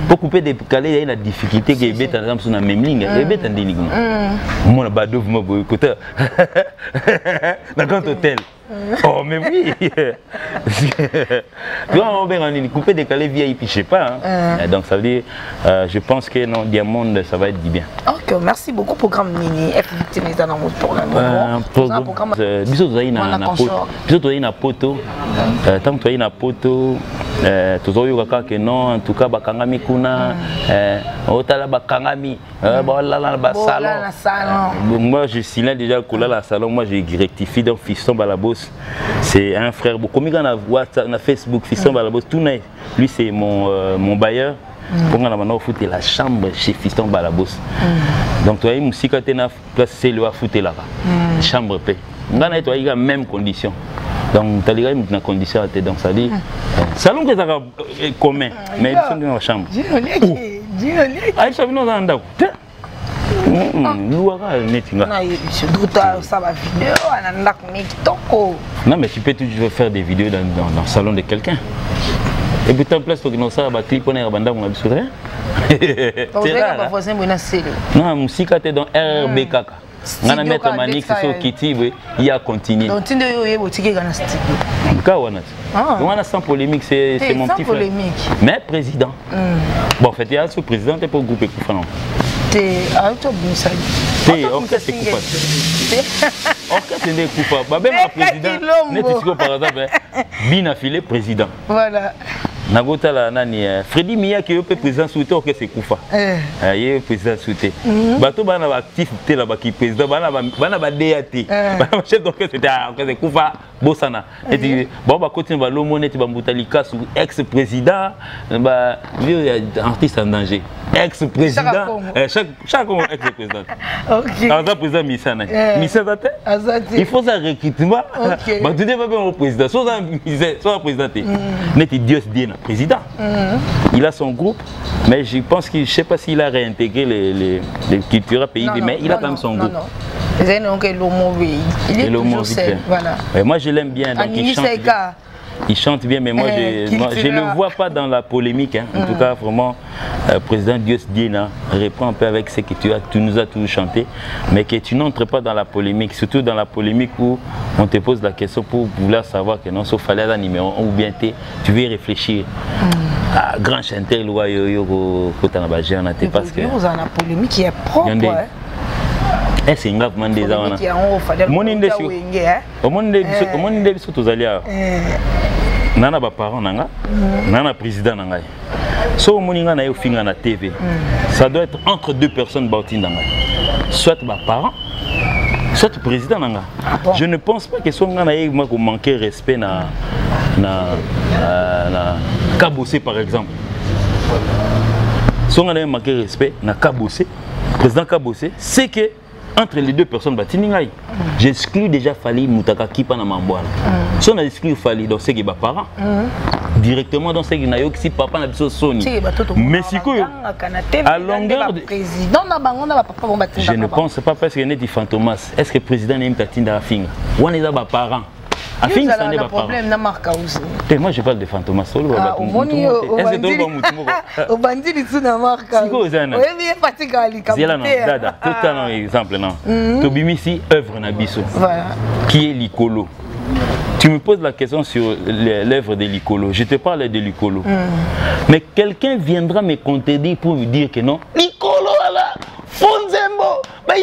S1: pour couper décalé il y a une difficulté qui est bête par exemple sur la même ligne et bête en dénigme mon Bado moi côté dans un hôtel. Oh mais oui. Tu vois on va couper décalé VIP je sais pas donc ça veut dire je pense que non Diamond ça va être bien.
S2: Ok, merci beaucoup programme Nini FVT dans notre programme.
S1: Biso tu na poto tant tu na poto tozoyo kaka que non en tout cas bakangami kuna otala bakangami balala ba salon. Moi je signale déjà que là la salon moi j'ai rectifié donc Fiston Balabos c'est un frère beaucoup comme on a WhatsApp na Facebook Fiston Balabos tout lui c'est mon bailleur. Pour nga na foutre la chambre chez Fiston Balabos. Donc toi musique tu na place c'est le foutre là. Chambre paix. Nga na toi il a même condition. Donc tu as les mêmes conditions donc ça dit salon que ça commun mais ils sont dans la chambre. Ah ça vient dans ndako. Non mais tu peux toujours faire des vidéos dans le salon de quelqu'un. Et puis en place que nous ça va clip on est banda on a besoin rien. C'est rare. Non musique était dans RBK. On a mettre Manix sur Kitty il y a continué. Donc tu ne boutique dans studio. Ka wana. On a sans polémique c'est mon petit frère. Mais président. Bon en fait il y a ce président est pour groupe Koufa non. Orchestre Koufa. Orchestre de Koufa. Bah même le président n'est-ce par exemple bien affilé président. Voilà. Nagota la nani Freddy Mia qui est président souhaité Orchestre Koufa. Il est président souhaité. Bato bana actif té là qui président bana ba DAT. Bana chef d'orchestre Orchestre Koufa Bosana. Et dit bon ba continuer ba lomone ti ba mutalika sous ex-président ba artiste en danger. Ex-président chaque ex-président. OK. Alors président Misana. Misana il faut ça recrutement. Ba tu devais pas au président. Soit président net Dieu dit président. Il a son groupe mais je pense qu'il je sais pas s'il a réintégré les cultures pays mais il a quand même son groupe.
S2: Il est toujours seul, voilà.
S1: Moi je l'aime bien donc il chante bien mais moi je le vois pas dans la polémique en tout cas vraiment président Dieu Diena reprend un peu avec ce que tu nous as toujours chanté mais que tu n'entres pas dans la polémique surtout dans la polémique où on te pose la question pour vouloir savoir que non sauf fallait un numéro ou bien tu veux réfléchir à grand chanteur yo parce que
S2: vous en la polémique qui est propre
S1: c'est grave man des wana monde biso tozali nana ba parents nanga nana président nanga so moninga na yo finga na TV ça doit être entre deux personnes bautindanga soit ba parents soit président nanga je ne pense pas que son ngana ye ko manquer respect na Kabosé par exemple son ngana manquer respect na Kabosé président Kabosé c'est que entre les deux personnes, j'exclus déjà Fali Moutaka qui pas na mamboala. Si on a exclu Fali, donc c'est que les parents directement dans ce qui n'a si papa n'a pas Sony. Mais si à longueur de je ne pense pas parce que n'est dit Fantomas. Est-ce que le président n'est pas Tinda Finga? On est là bas parents.
S2: À fin ça n'est pas problème na marque aussi.
S1: Moi je parle de Fantomas solo
S2: ba. Est-ce que tu vas au bandit tu na marque. Oui bien fatigué ali comme.
S1: C'est là non dada. Tout un exemple non. Tobimisi œuvre na biso. Voilà. Qui est Likolo. Tu me poses la question sur l'œuvre de Likolo. Je te parle de Likolo. Mais quelqu'un viendra me contredire pour me dire que non. Likolo là, Fonzembo, bah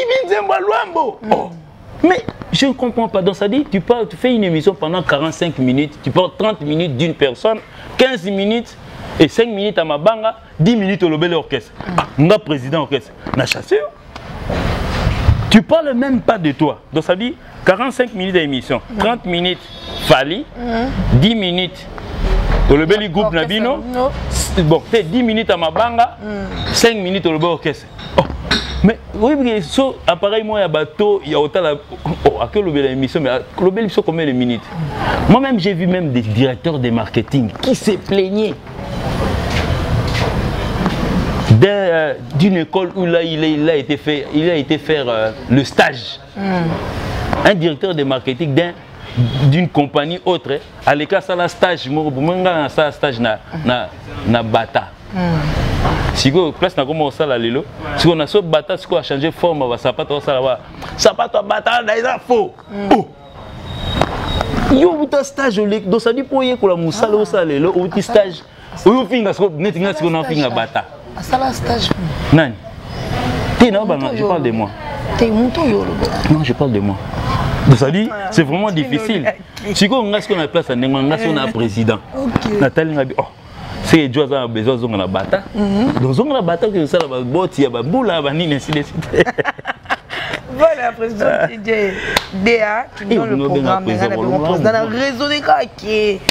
S1: Mais je ne comprends pas. Donc ça dit, tu fais une émission pendant 45 minutes, tu parles 30 minutes d'une personne, 15 minutes et 5 minutes à ma banga, 10 minutes au lobel orchestre. Moi, président orchestre, n'a chassé. Tu parles même pas de toi. Donc ça dit 45 minutes d'émission, 30 minutes Fali, 10 minutes au lobel groupe Nabino, bon, 10 minutes à ma banga, 5 minutes au lobel orchestre. Mais oui, so appareil moi il y a bateau, il y a autant la à quel lobel émission mais lobel so combien de minutes. Moi-même j'ai vu même des directeurs de marketing qui se plaignaient d'une école où là il a été faire le stage. Un directeur de marketing d'une compagnie autre à l'écart ça la stage moi ça stage na bata. Si vous place na comment ça la lelo si on a ce bata si on a changé forme va sapato ça là sapato bata là faux yo uta stage donc ça dit pour y ko la musala ça lelo ou stage ou finga so netinga si on a finga bata
S2: ça la stage
S1: nani tu non bah non je parle de moi non je parle de moi donc ça dit c'est vraiment difficile si on a ce qu'on a place à Nenga on a président Nathalie Ngabi oh c'est que tu as besoin de la bata. Donc, on a bata que ça la botte, il y a un bout là, il
S2: voilà, président DA qui donne le programme. Dans le réseau des gars qui est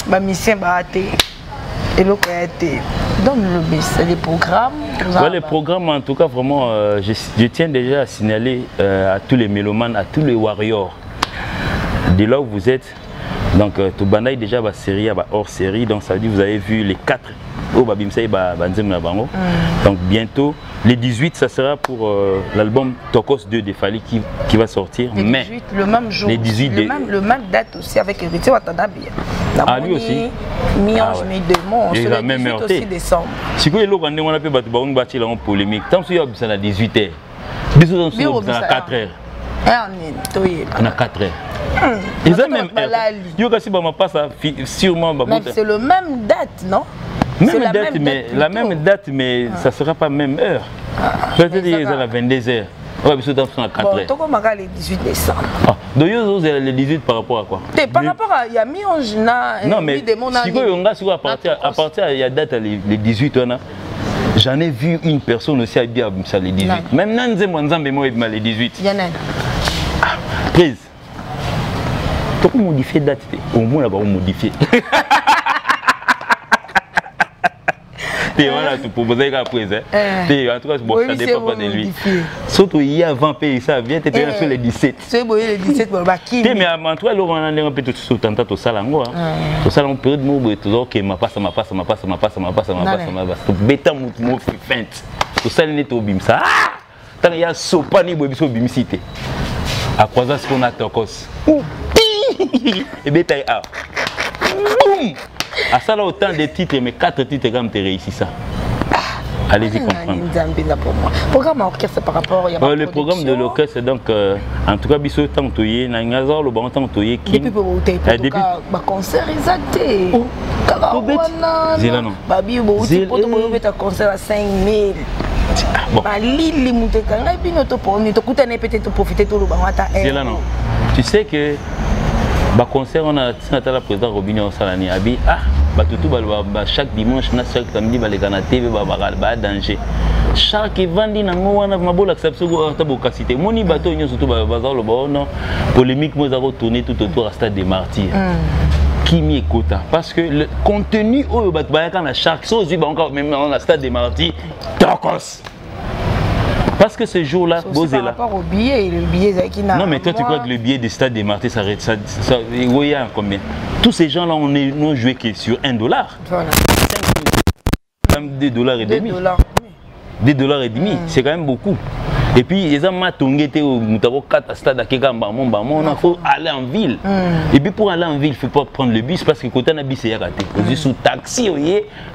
S2: ma mission battée et le été. Donne le bus, les programmes.
S1: Les programmes, en tout cas, vraiment, je tiens déjà à signaler à tous les mélomanes, à tous les warriors, de là où vous êtes. Donc, tout banaï déjà va série, hors série. Donc, ça veut dire vous avez vu les 4 au Babimsei Banzem Nabango. Donc, bientôt, les 18, ça sera pour l'album Tokos 2 de Fali qui va sortir.
S2: Les 18, le même jour.
S1: Les 18
S2: le même date aussi avec Héritier Watanabe.
S1: Ah, lui aussi.
S2: Mi-ange, mi-démon.
S1: Il va même heurter.
S2: Aussi décembre.
S1: Si vous avez on a fait une polémique. Tant que vous avez 18h. Bisous, vous avez 4h. On a 4h. Ils ont même
S2: c'est le même date, non?
S1: Même date, mais la même date, mais ça ne sera pas même heure. Peut-être qu'ils sont à 22h. On va dans 4h.
S2: Donc, on va le 18 décembre.
S1: Donc, vous avez le 18 par rapport à quoi?
S2: Par rapport à Yami-Onge.
S1: Non, mais si à partir de la date, les 18, j'en ai vu une personne aussi à dire les 18. Même Nanze Mwanzambe, moi, il m'a les 18. Prise. Pourquoi modifier la date? Au moins, là-bas, on modifie. Voilà, tu peux poser la prise. En tout cas, bon, ça dépend pas de lui. Surtout, il y a 20 pays, ça vient, tu es sur les 17.
S2: C'est bon, les 17,
S1: mais en tout cas, on a un peu de tout le temps, tout ça, tout ça, on peut dire, toujours que ma passe. Bêta, mon feinte. Tout ça, il est au bim. Ça, tant qu'il y a sopani, il y a bim cité. À quoi est-ce qu'on a Tokos? Et bêta, à ça, là, autant de titres, mais 4 titres, quand tu réussis ça. Allez-y comprendre.
S2: Programme orchestre par rapport à
S1: le programme de l'orchestre, donc, en tout cas, Bissot, tant que tu es, Nangazor, le bon temps que tu es, qui.
S2: Depuis concert, ils ont été. Babi, tu peux concert à 5 000.
S1: Tu sais que bah concert on a la président Robinho Salani abi chaque dimanche chaque samedi les ganaté danger chaque vandi na ngwana mabola acception tabokasité moni bato nyo surtout bazar le bon polémique moi ça retourner tout autour à Stade des Martyrs qui m'y écoute parce que le contenu au quand chaque chose encore même dans la Stade des Martyrs Tokos. Parce que ce jour-là,
S2: par rapport au billet, le billet
S1: non, mais toi, tu crois que le billet du Stade des Martyrs, ça combien? Tous ces gens-là, on n'ont joué que sur $1. Voilà. $2,5. $2,5, c'est quand même beaucoup. Et puis, les gens m'ont stade il faut aller en ville. Et puis, pour aller en ville, il ne faut pas prendre le bus parce que quand on a bus, c'est raté. On est sous taxi,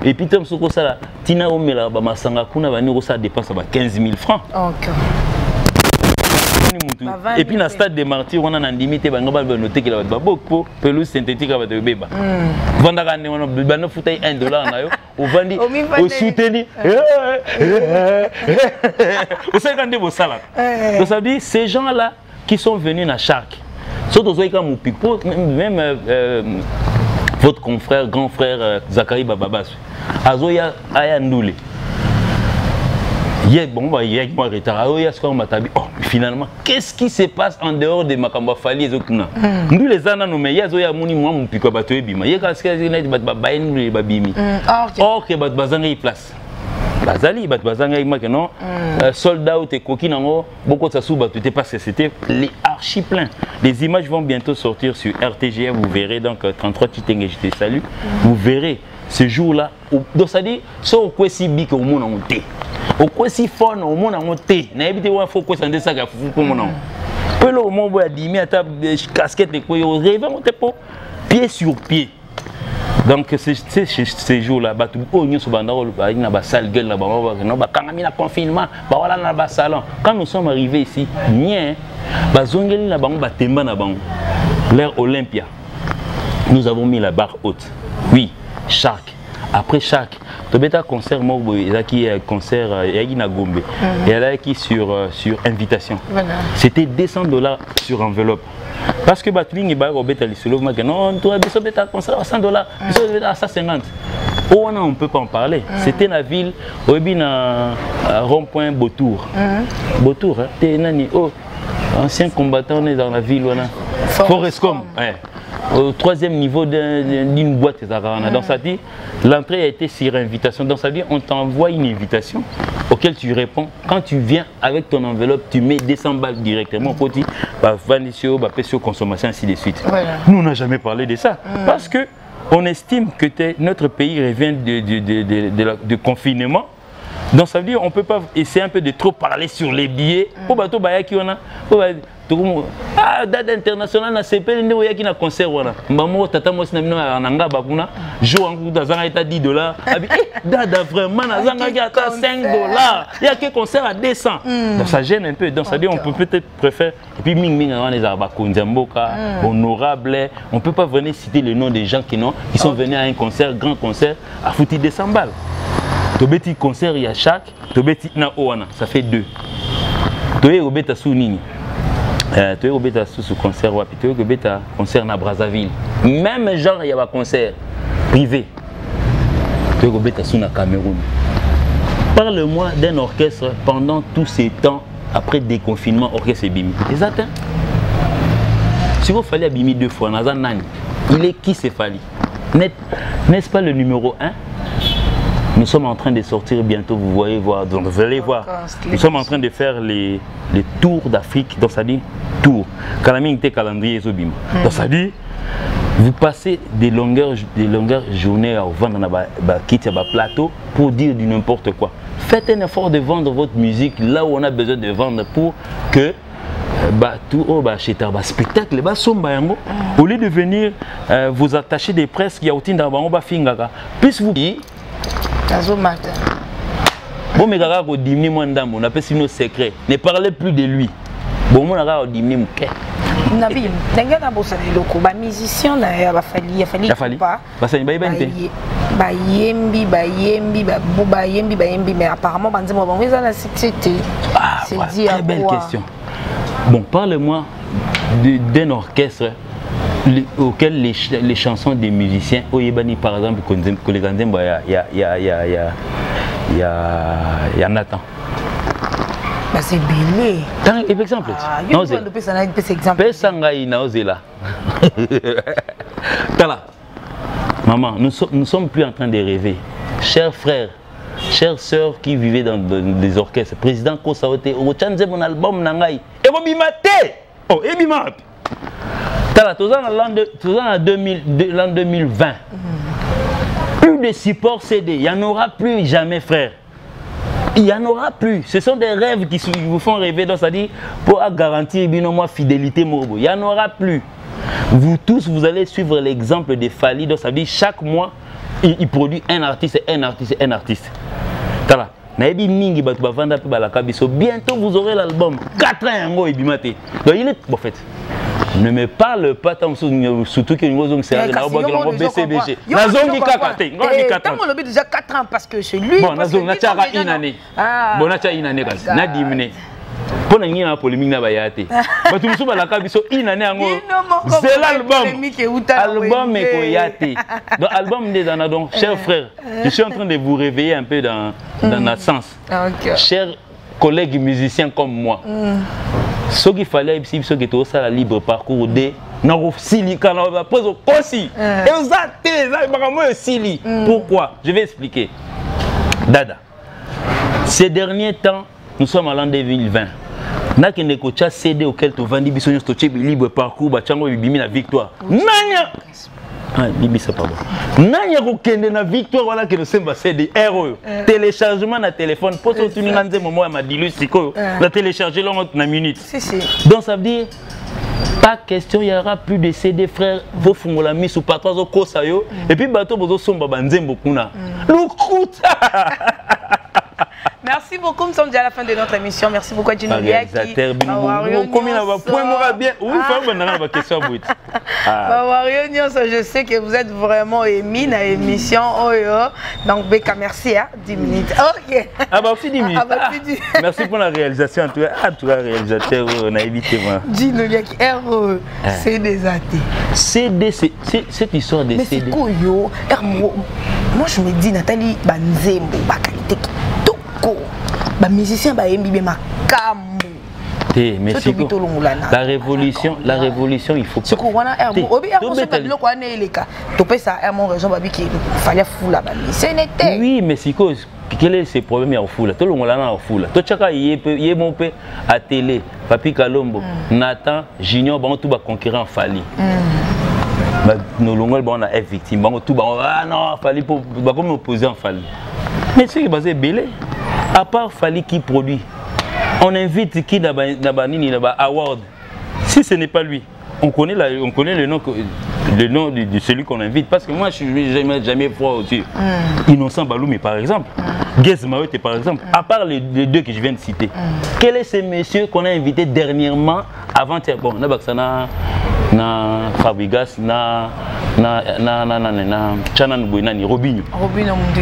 S1: et puis, comme ça, Tina Omela, Masanga Kuna, ça dépasse 15 000 francs. Et puis dans le stade des martyrs, on a un limité, on a noté qu'il y a beaucoup de pelouse synthétique avec des bébés. Vendaka on a foutu $1, on vend au soutenu. Vous savez quand vous ça là. Donc ça veut dire ces gens-là qui sont venus à Chark. Surtout comme même votre confrère, grand frère Zachary Bababas, Azoya Ayandoule. Finalement, qu'est-ce qui se passe en dehors de Makamba Fali et Zokuna? Nous les ans, nous mais Yazoya Mouni moi mon pico bateau bima. Yakaske na bat nous babimi. Or que bat bazanga place. Bazali bat bazanga ma que non. Soldats ou tes coquines en haut, beaucoup de sous bateau parce que c'était les archi plein. Les images vont bientôt sortir sur RTGF, vous verrez donc 33 Titeng, je te salue. Vous verrez ce jour-là. Donc ça dit, so quoi si big au monde en thé. Au quoi si fun au monde en thé. N'habitez pas faut quoi s'en ça pour mon nom. Peu le moment où a dit mais à ta casquette de quoi au rêve on te pas pied sur pied. Donc ces jours-là, bah tout au niveau bandaro, il y a une salle gueule là-bas, non bah quand on a confinement, bah voilà dans le salon. Quand nous sommes arrivés ici, rien, bah zongeli là-bas, on va temba là-bas, l'air Olympia. Nous avons mis la barre haute. Oui, Chark. Après Chark, tu as un concert, il y a un concert, il y a un Gombe, et il y a qui sur invitation. C'était $200 sur enveloppe. Parce que Batling et Robert Alissolov m'a dit non, tu as besoin de concert à $100, besoin à 150. Oh, on ne peut pas en parler. C'était la ville, au rond-point Beautour. Beautour, oh, ancien combattant, on est dans la ville, Forestcom. Au 3e niveau d'une boîte. Donc ça dit, l'entrée a été sur invitation. Donc ça dit, on t'envoie une invitation auquel tu réponds. Quand tu viens avec ton enveloppe, tu mets 200 balles directement. Petit, Vanisio, Pesio, consommation, ainsi de suite. Voilà. Nous, on n'a jamais parlé de ça. Parce que on estime que notre pays revient de confinement. Donc ça veut dire, on ne peut pas essayer un peu de trop parler sur les billets. Pour bateau, date internationale na CP nde oyaki na concert wana mbamo tata mosi na bino nanga bakuna jour en coup dans un $10 abi dada vraiment na zanga ki ata $5 ya que concert à 200 donc ça gêne un peu donc ça dit on peut peut-être préférer et puis ming ming on les abakonza mboka honorable on peut pas venir citer le nom des gens qui sont venus à un concert grand concert à fouti 200 balles tobeti concert il y a chaque tobeti na oana ça fait 2 toye obeta sounini tu es au bêta sous concert ou tu es au bêta concert à Brazzaville. Même genre il y a un concert privé. Tu es au bêta sous na Cameroun. Parle-moi d'un orchestre pendant tous ces temps après déconfinement orchestre Bimi. Exact. Si vous fallait Bimi 2 fois, il est qui c'est Fali? N'est-ce pas le numéro 1? Nous sommes en train de sortir bientôt, vous allez voir. Donc vous allez voir. Nous sommes en train de faire les tours d'Afrique. Donc ça dit tour. Kalaming te calendrier zobim. Donc ça dit vous passez des longueurs journées à vendre dans plateau pour dire du n'importe quoi. Faites un effort de vendre votre musique là où on a besoin de vendre pour que spectacle au lieu de venir vous attacher des presses qui ont puisse vous bon mais gaga ko dimni mo ndambo na pesi nos secrets ne parlez plus de lui bon mon gaga ko dimni muke
S2: nabi ndenge na bosa loko ba musicien na ya ba fali pas
S1: ba sani ba ibente
S2: ba yembi mais apparemment banze mo bon ça la c'était c'est dit
S1: très belle question. Bon, parle-moi d'un orchestre auquel les chansons des musiciens, Oyebani par exemple, il y a Nathan.
S2: Bah c'est belé.
S1: Par exemple, maman, nous ne sommes plus en train de rêver. Chers frères, chères sœurs qui vivaient dans des orchestres, président Kosaote, au chanze mon album Nangai, et vous bimate! Oh, et bimate! Tala, tout ça en 2020. Plus de support CD, il n'y en aura plus jamais, frère. Il n'y en aura plus. Ce sont des rêves qui vous font rêver, donc ça dit pour garantir une fidélité morbo. Il n'y en aura plus. Vous tous, vous allez suivre l'exemple de Fali, donc ça dit chaque mois, il produit un artiste. Tala. Naebi mingi batu bavanda pe balaka biso. Bientôt vous aurez l'album. 4 ans yango ebimate. Donc il est en fait. Ne me parle pas tant surtout que nous avons serré la robe que BCBG. Nazongi kakate. Ngoni 4 ans.
S2: Tant on déjà 4 ans parce que chez lui.
S1: Bon, nazongi na tiara une année. Bon, na tiara une année kasi. Na diminué. Pour nous na polémique na bayate. Batu musu balaka biso une année yango. C'est l'album. Album et koyate. Donc album des années donc chers frères, je suis en train de vous réveiller un peu dans notre sens. Chers collègues musiciens comme moi. Ce qu'il fallait, c'est que tu as le libre parcours de pourquoi? Je vais expliquer. Dada, ces derniers temps, nous sommes en l'an 2020. N'a qu'un écocha CD auquel tu vends des bisons, tu as libre parcours, tu as la victoire. Nanya! Ah, Bibi, c'est pas bon. Nanya kende na victoire wala que nous sommes CD RE. Téléchargement na téléphone pour que tu n'aies moment ma dilu siko. La télécharger long na minute. Donc ça veut dire pas question, il y aura plus de CD frère. Vos fungola mis sous patron zo kosayo et puis bateau bozo somba banzembo kuna. Lukuta.
S2: Merci beaucoup, nous sommes déjà à la fin de notre émission. Merci beaucoup à Gino Liaki. Je sais que vous êtes vraiment émis dans l'émission. Donc, Beka, merci. 10 minutes. Ok.
S1: Ah bah aussi 10 minutes. Merci pour la réalisation. En tout cas, réalisateur, on a évité moi.
S2: Gino Liaki, RE, c'est des athées.
S1: CD, cette histoire de CD.
S2: Mais c'est quoi, yo? Moi, je me dis, Nathalie Banzembo, Bakalite les musiciens ba yembi be makambo.
S1: Mais la révolution, il faut
S2: que
S1: oui, mais c'est quoi? Quel est ce problème à foule? Tout le monde là en foule. Tout chacun y est mon père à télé. Papi Kalombo, Nathan, Junior, bon tout va conquérir en Fali. Nous l'ongol bon a victime. Bon tout ah non Fali pour comme opposer en Fali. Mais c'est basé belé. À part Fali qui produit, on invite qui dans award. Si ce n'est pas lui, on connaît le nom de celui qu'on invite. Parce que moi, je suis jamais froid aussi. Innocent Baloumi, par exemple. Guess Maote, par exemple. À part les deux que je viens de citer. Quel est ce monsieur qu'on a invité dernièrement avant-hier? Bon, na Fabrigas, Chanan Bouinani, Robinho.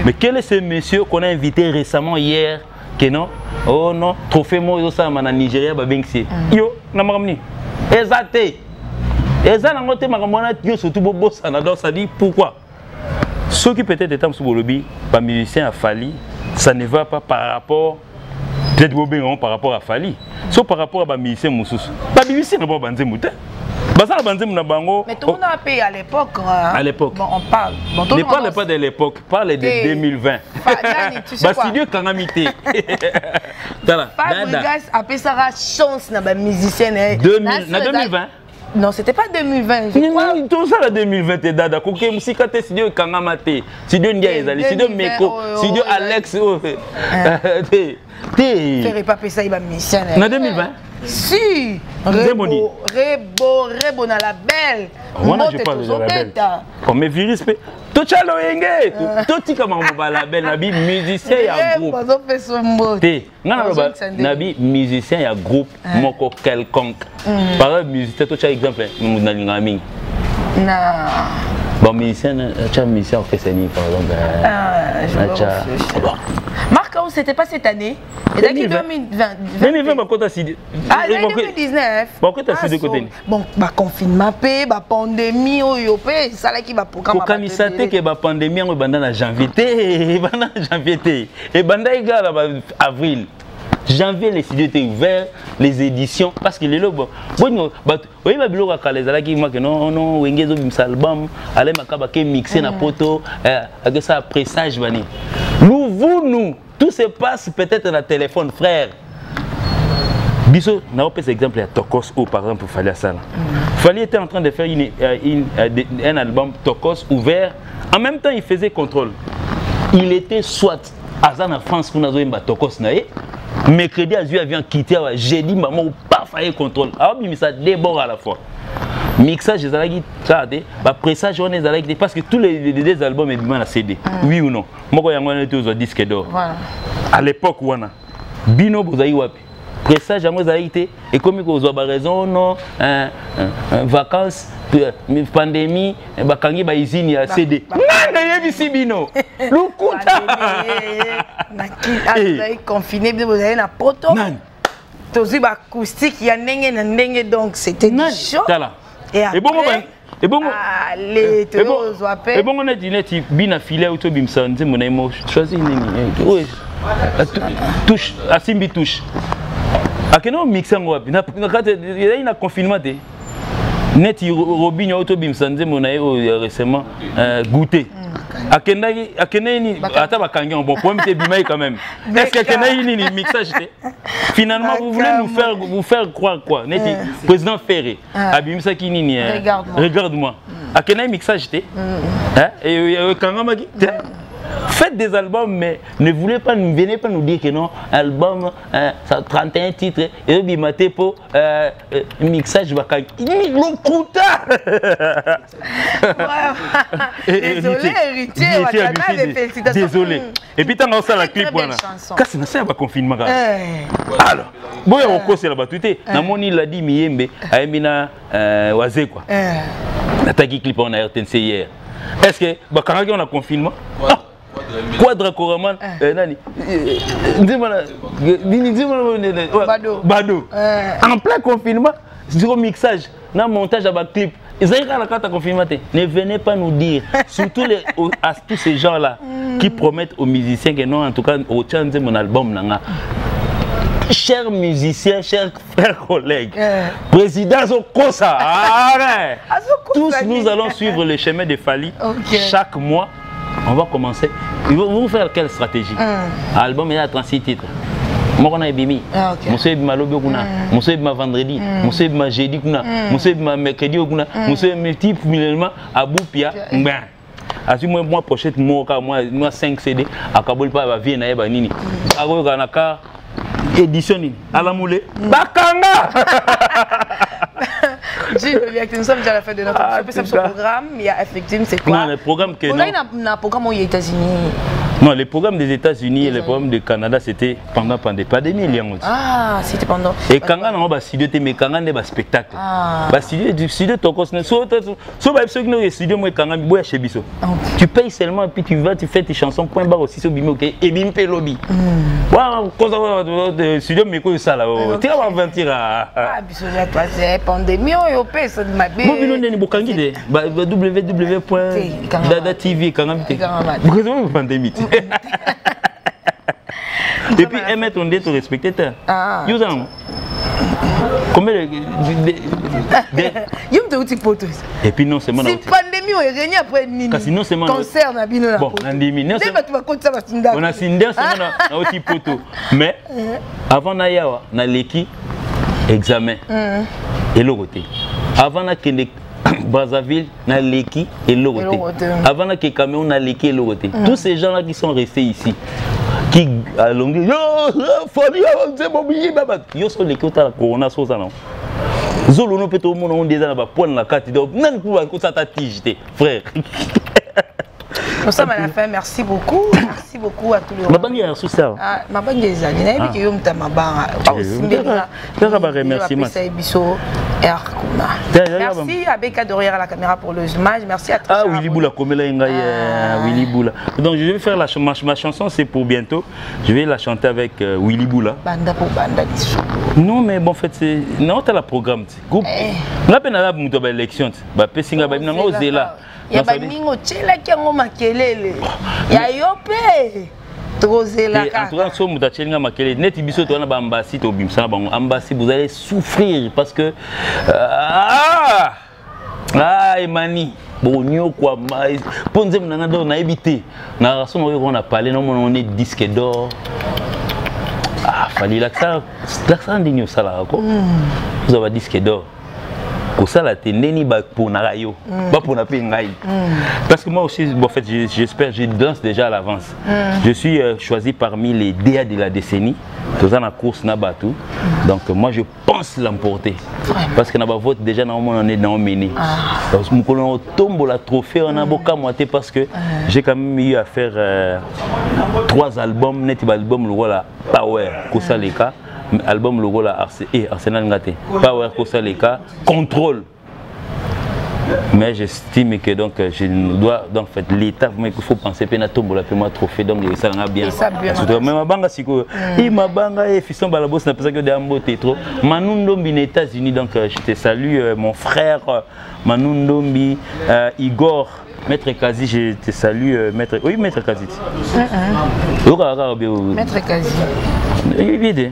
S1: Mais quel est ce monsieur qu'on a invité récemment hier? Que non? Oh non, trophée Moïse Sama Nigeria, Babengsi. Yo, Namarmni. Exacté. Exacté, Maramona, yo, surtout Bobo Sanador, ça dit pourquoi? Ceux qui peut-être étaient sur le lobby, par musicien à Fali, ça ne va pas par rapport. Peut-être Bobéon par rapport à Fali. Sauf par rapport à musicien Moussous. Pas musicien, pas Banzé Mouté. Mais
S2: tout le monde a payé à l'époque.
S1: À l'époque.
S2: Bon, on parle. Bon,
S1: ne parle pas de l'époque, parle de 2020. Si Dieu quand même été.
S2: Fabrigas a payé sa chance dans les musiciens.
S1: 2020.
S2: Non, c'était pas 2020.
S1: Tout ça la 2020 est dada. Koké musika te si Dieu quand même été. Si Dieu Ndia Ezali, si Dieu Meko, si Dieu Alex.
S2: Faire pas payer ça il va musicien.
S1: En 2020.
S2: Si, Rebo na la belle.
S1: Moi je parle de la belle. Oh mais virus pe. To chalo yenge. To tika mambo la belle nabi musicien ya groupe. Te, ngana nabi musicien ya groupe moko quelconque. Par exemple musicien to cha exemple na lingami. Na bon musicien musicien orchestré par exemple.
S2: Marc, c'était pas cette année. Et 2020.
S1: 2020, ah,
S2: 2019. Bon, bah confinement, bah pandémie, ça là qui va programme.
S1: Quand il s'attend que la pandémie on va dans janvier, et banda égal avril. Janvier, les studios étaient ouverts, les éditions, parce que les lobes. Bon, oui, ma bilo à Calais, qui m'a dit non, non, Wengezo bimsa album, allez ma kabake mixer na poto, avec ça pressage vani. Nous, tout se passe peut-être dans le téléphone, frère. Biso, n'a pas cet exemple à Tokos ou par exemple Fali Asala. Fali était en train de faire un album Tokos ouvert. En même temps, il faisait contrôle. Il était soit à en France pour nous avoir Tokos naé. Mercredi, Azui vient quitter. Jeudi, maman, pas faire contrôle. Alors, mais ça déborde à la fois. mixage ezalaki tade ba pressage on ezalaki parce que tous les albums ebima na CD oui ou non moko yango na to zo disque d'or voilà à l'époque wana bino bozai wapi pressage yango ezalaki te et comme ko zo ba raison non vacances pandémie bakangi ba usine ya CD nana yebisi bino lukuta
S2: na confiné bien vous avez na poto tozi ba acoustique ya ndenge na ndenge donc c'était chaud et bon et bon allez tous appel
S1: et bon on a dit net bina filet auto bimsa nzembo na mo choisir nini oui touche asimbi touche akeno mixer ngo wapi na kate ina confinement te net Robinho auto bimsa nzembo na récemment goûter Akeneni ata bakangi bon problème c'est bimai quand même. Est-ce que Akeneni ni mixage finalement vous voulez vous faire croire quoi neti président Ferré abimisa ki nini regarde-moi Akeneni mixage te hein et kangama ki faites des albums mais ne venez pas nous dire que non album ça 31 titres et bimate pour mixage bakangi lokuta
S2: désolé héritier
S1: désolé et puis tant ça la clip wana kasi na ça ba confinement alors boya okosela batuté na moni la dit miyembe ayembina waze quoi nataki clip on a RTNC hier est-ce que bakangaki on a confinement Quadra Koraman nani Bado en plein confinement zéro mixage na montage à clip ils ont la carte à confinement ne venez pas nous dire surtout à tous ces gens là qui promettent aux musiciens que non en tout cas au chance mon album nanga chers musiciens, chers frères collègues, président Zokosa, tous nous allons suivre le chemin de Fally. Chaque mois, on va commencer. Ils vont vous faire quelle stratégie? Album, il y a 36 titres. Moi, on a Bimi. Monsieur Bima Lobi, Monsieur Bima Vendredi, Monsieur Bima Jeudi, Monsieur Bima Mercredi, Monsieur multiple milliellement à Boupia. Asi moi pochette moi 5 CD à Kabul pas va venir na nini. Ako kanaka édition nini ala moulé bakanga.
S2: Nous sommes déjà à la fin de notre programme. Il y a effectivement c'est quoi?
S1: Non, le programme que
S2: on a un programme aux États-Unis.
S1: Non, le programme des États-Unis et le programme du Canada, c'était pendant la pandémie.
S2: Ah, c'était pendant.
S1: Et quand on a studio, mais quand on a un spectacle. Studio, tu payes seulement et puis tu vas, tu fais tes chansons, point barre aussi sur Bimo, et Bim Pe Lobby. Studio, mais quoi ça là? Tu vas mentir à.
S2: Ah, toi, c'est pandémie, on paye ça de ma belle.
S1: www.dadatv, quand on pandémie. Et puis, émettre on dit de respecter ça. Combien et puis non seulement
S2: si pandémie on est régné après une cancer na bino
S1: bon pandémie non on a sindé on a aussi poto mais avant na yawa na leki examen et le côté avant na kende Brazzaville na leki et le côté avant na ke Cameroun na leki et le côté tous ces gens là qui sont restés ici qui a longué yo Fally c'est bon baba yo so leki ta corona so ça non zolo no peut tout le monde on déjà na point la carte donc nan pour ça ta tige frère.
S2: Nous sommes à la fin, merci beaucoup à tous les gens.
S1: Ma banque est sous ça.
S2: Ah, ma banque est allée. N'a pas que yom ta ma banque.
S1: Merci.
S2: Merci à Beka derrière la caméra pour le zoomage. Merci à tous.
S1: Ah Willy Boula comme là Willy Boula. Donc je vais faire ma chanson, c'est pour bientôt. Je vais la chanter avec Willy Boula.
S2: Banda pour banda.
S1: Non mais bon en fait c'est non t'as la programme groupe. Na peine la muto ba élection. Ba pesinga ba na ozela.
S2: Ya baningo tshela kiango makelele ya yope trozela
S1: ka en tout cas so muta tshela makelele neti biso to na ba ambassade to bimsa bango ambassade vous allez souffrir parce que Emani bonyo kwa mais ponze mnanga do na ebité na rason on a parlé non on est disque d'or Fally l'accent digno ça là quoi vous avez disque d'or pour ça la tendeni ba pour na yo pas pour na pe ngai parce que moi aussi bon, en fait j'espère je danse déjà à l'avance je suis choisi parmi les DA de la décennie tout ça na course na batou donc moi je pense l'emporter parce que na ba vote déjà na on est dans mené donc mon colon tombe la trophée on a beaucoup moité parce que j'ai quand même eu à faire 3 albums net album le voilà Power Kosa Leka album logo la Arsenal Ngate Power Kosa Leka Contrôle mais j'estime que donc je dois donc faire l'état mais il faut penser peine à tomber la moi trophée donc ça va bien mais ma banga siko et ma banga et fiston balabos n'a pas que de amboté trop Manundombi aux États-Unis donc je te salue mon frère Manundombi Igor Maître Kazi, je te salue, Maître... Oui, Maître Kazi.
S2: Maître Kazi.
S1: Oui,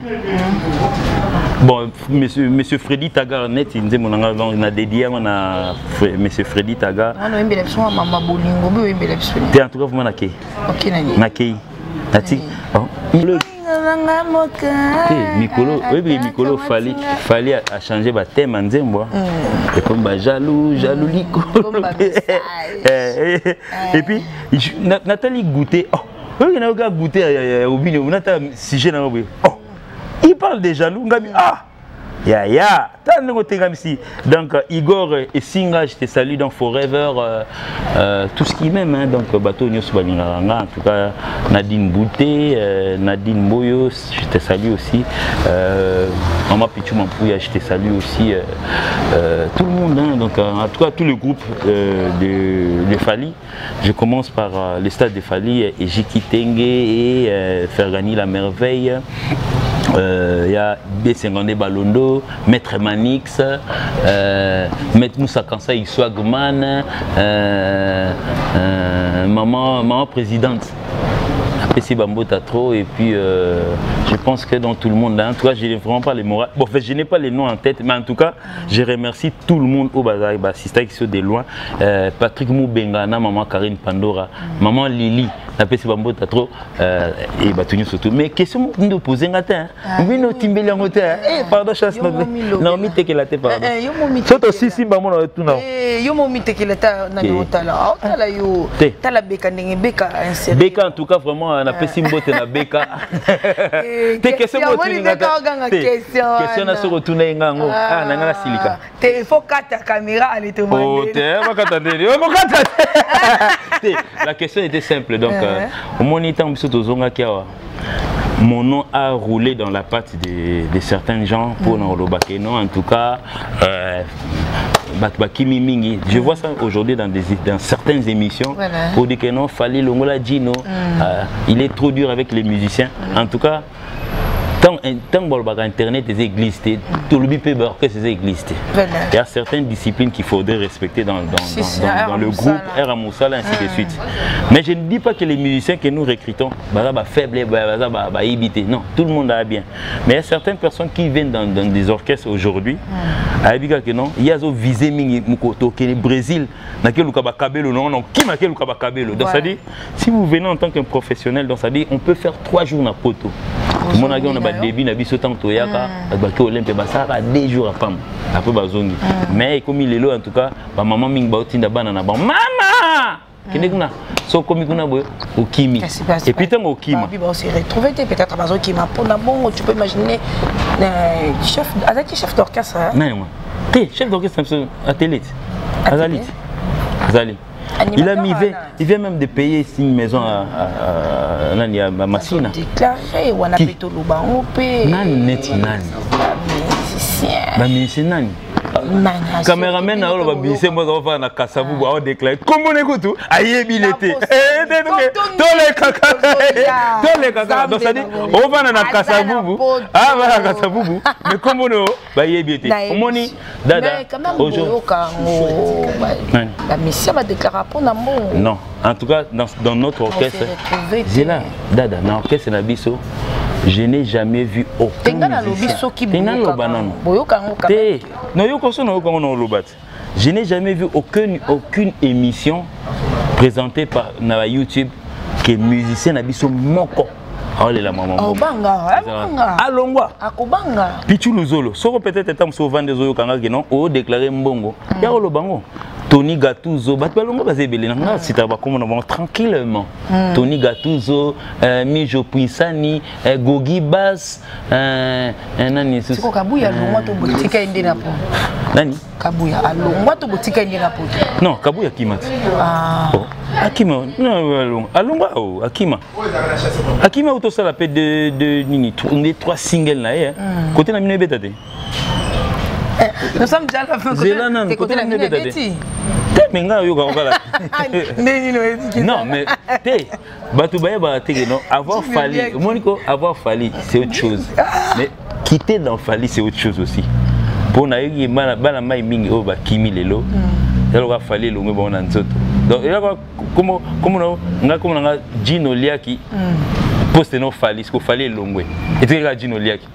S1: bon, monsieur Freddy Tagar, net, il dit on a dédié à monsieur Freddy Tagar.
S2: Ah non, il me l'a maman Bolingo, il me l'a
S1: tu en tout cas, vous m'en accueillez.
S2: Ok,
S1: Nakei. Nati. Mikolo, oui, Mikolo fallait à changer le thème en Zembo. Et comme jaloux, liko. Et puis, Nathalie goûté. Oh, il a goûté au bino. On a un sujet dans le il parle de jaloux. Ah! Ya, donc Igor et Singa, je te salue dans Forever, tout ce qui m'aime, hein, donc bateau Nyos Balingaranga, en tout cas Nadine Bouté, Nadine Boyos, je te salue aussi, Maman Pichou Mampouya, je te salue aussi, tout le monde, hein, donc en tout cas tout le groupe de Fali. Je commence par le stade de Fali, et Jiki Tengue et Fergani La Merveille. Il y a B50 Balondo, Maître Manix, Maître Moussa Kansa Ixwagman, maman présidente. PC Bambota trop et puis je pense que dans tout le monde, en tout cas je n'ai vraiment pas les morales. Bon, en fait, je n'ai pas les noms en tête, mais en tout cas je remercie tout le monde au bazar, Sista qui sont de loin, Patrick Moubengana, maman Karine Pandora, maman Lily, PC Bambota trop et Batouni surtout. Mais question de poser un matin, oui nous timbeli en hauteur, pardon chasse notre, non mi teke la te pardon. Surtout si si maman on tout non.
S2: Yo mo mi teke la ta na hotala, hotala yo, tala beka ndenge beka inséré.
S1: Beka en tout cas vraiment na pesi mbote na beka te question na soko tuna ngango ah na ngala silika
S2: te faut kata caméra allez te demander
S1: oh te va kata ndeli oh kata te la question était simple donc au moniteur biso tozonga kiawa mon nom a roulé dans la patte de certains gens pour Nolobake non en tout cas je vois ça aujourd'hui dans certaines émissions pour dire que non, Fali Longola Gino, il est trop dur avec les musiciens. En tout cas, tant que Internet est existé, tout le monde peut voir que c'est existé. Il y a certaines disciplines qu'il faudrait respecter dans le groupe, R. Moussala, ainsi de suite. Mais je ne dis pas que les musiciens que nous recrutons sont faibles, non, tout le monde a bien. Mais il y a certaines personnes qui viennent dans des orchestres aujourd'hui, il y a des visées le Brésil, donc ça dit, si vous venez en tant qu'un professionnel, donc ça dit, on peut faire 3 jours dans poto. Mon agent a début na biso tant toyaka ba Olympe basara 2 jours après bazongi mais comme il est là en tout cas ba maman ming ba otinda bana na ba mama kinekuna so comme kuna boy au kimi et puis tant au kima
S2: on s'est retrouvé peut-être à bazo kima pour na bon tu peux imaginer chef avec chef d'orchestre
S1: non chef d'orchestre Atélite Azali il vient même de payer une maison à Massina.
S2: Déclaré, on a plutôt le banc.
S1: Nani. Caméraman a obligé moi de faire na Kasavu a déclaré comme on écoute tout ayebilité tous les caca donc ça dit on va na Kasavu ah va na Kasavu mais comme on ba yebilité omoni dada aujourd'hui la mission va déclarer pour n'ambo non en tout cas dans notre orchestre c'est là dada na orchestre na biso je n'ai jamais vu aucun musicien. Je n'ai jamais vu aucune émission présentée par YouTube que musicien n'a biso moko Oh la maman.
S2: Oh banga.
S1: Alongwa.
S2: Akobanga.
S1: Pichu Luzolo. Soko peut-être étant souvent des oyo kanga qui non o déclaré mbongo. Ya lo bango. Tony Gattuso, Batbalongo Bazebele, tranquillement. Tony Gattuso, Mijo Puissani, Gogi Bass, Nani.
S2: C'est quoi Kabuya, l'ongo boutique indé po.
S1: Nani?
S2: Kabuya, l'ongo boutique indé po.
S1: Non, Kabuya Kimat. Akima, non, Alonga, Akima. Akima auto ça la paix de Nini, des 3 singles là, côté la mine bétate.
S2: Nous sommes déjà à la fin
S1: de côté la mine bétate. Non, mais avoir fallu, c'est autre chose. Mais quitter dans Fali, c'est autre chose aussi. Pour nous, il y a Kimi Lelo. Il a fallu le bon anzoto. Donc, il y a comme Gino Liaki poste non Fali, ce qu'il fallait l'ongwe. Et tu as Gino Liaki.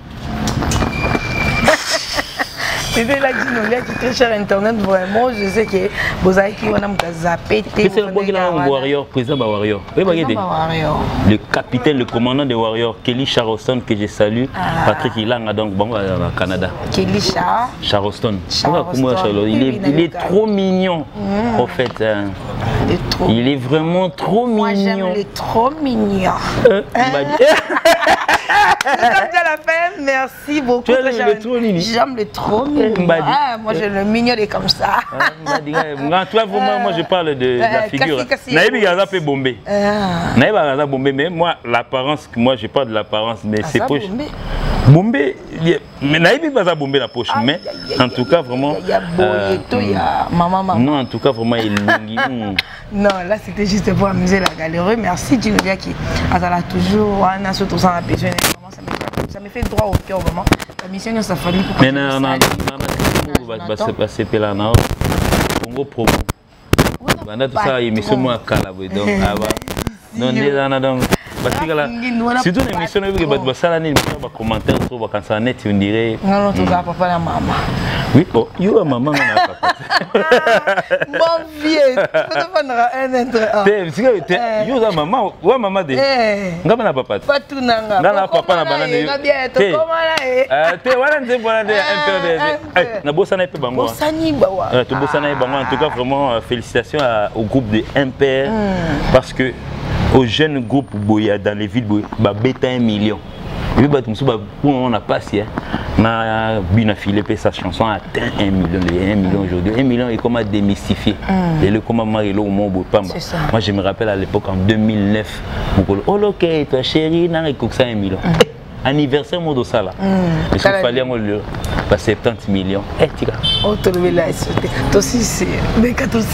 S2: C'était la Gino Liaki très cher internet vraiment. Je sais que vous avez qui on a zappé.
S1: C'est le Warrior, président Warrior. Le capitaine, le commandant des Warriors, Kelly Charleston que je salue. Patrick Ilanga donc bon au Canada.
S2: Kelly
S1: Charleston. Il est trop mignon en fait. Il est vraiment trop mignon.
S2: Moi j'aime les trop mignons. À la fin, merci beaucoup. J'aime les trop mignons. Moi je le mignon est comme ça.
S1: Toi vraiment moi je parle de la figure. Naïbi Gaza peut bomber. Naïbi Gaza bomber mais moi l'apparence, moi je parle de l'apparence mais c'est poche. Bomber, mais Naïbi Gaza bomber la poche mais en tout cas vraiment.
S2: Il y a Boyeto, il y a maman.
S1: Non en tout cas vraiment il
S2: Non là c'était juste pour amuser la galerie. Merci Gino Liaki. Azala toujours on a surtout ça besoin. Ça me fait droit au cœur vraiment. La mission de sa famille pour
S1: mais non va passer là non Congo promo banda tout ça émission moi calabou donc non déjà donc parce que là surtout une émission où va ça là ni va commentaire trop va quand ça net on dirait
S2: non tout ça papa la maman
S1: oui oh yo maman on a papa
S2: bon vieux faut prendre un entre
S1: yo la maman ou maman de ngaba na papa
S2: pas tout nanga
S1: ngala papa na banane
S2: te
S1: wala nze bona de un peu na bossa na pe bango
S2: bossani bawa
S1: to bossa na bango en tout cas vraiment félicitations au groupe de Imper parce que aux jeunes groupes boya dans les villes ba bêta 1 million et puis on a passé na bina filé sa chanson atteint 1 million aujourd'hui 1 million et comment démystifier et le comment marelo mon beau pamba moi je me rappelle à l'époque en 2009 oh OK toi chérie na ça 1 million anniversaire modo ça là il fallait on 70 millions tika
S2: oh tu le là toi aussi c'est mais 14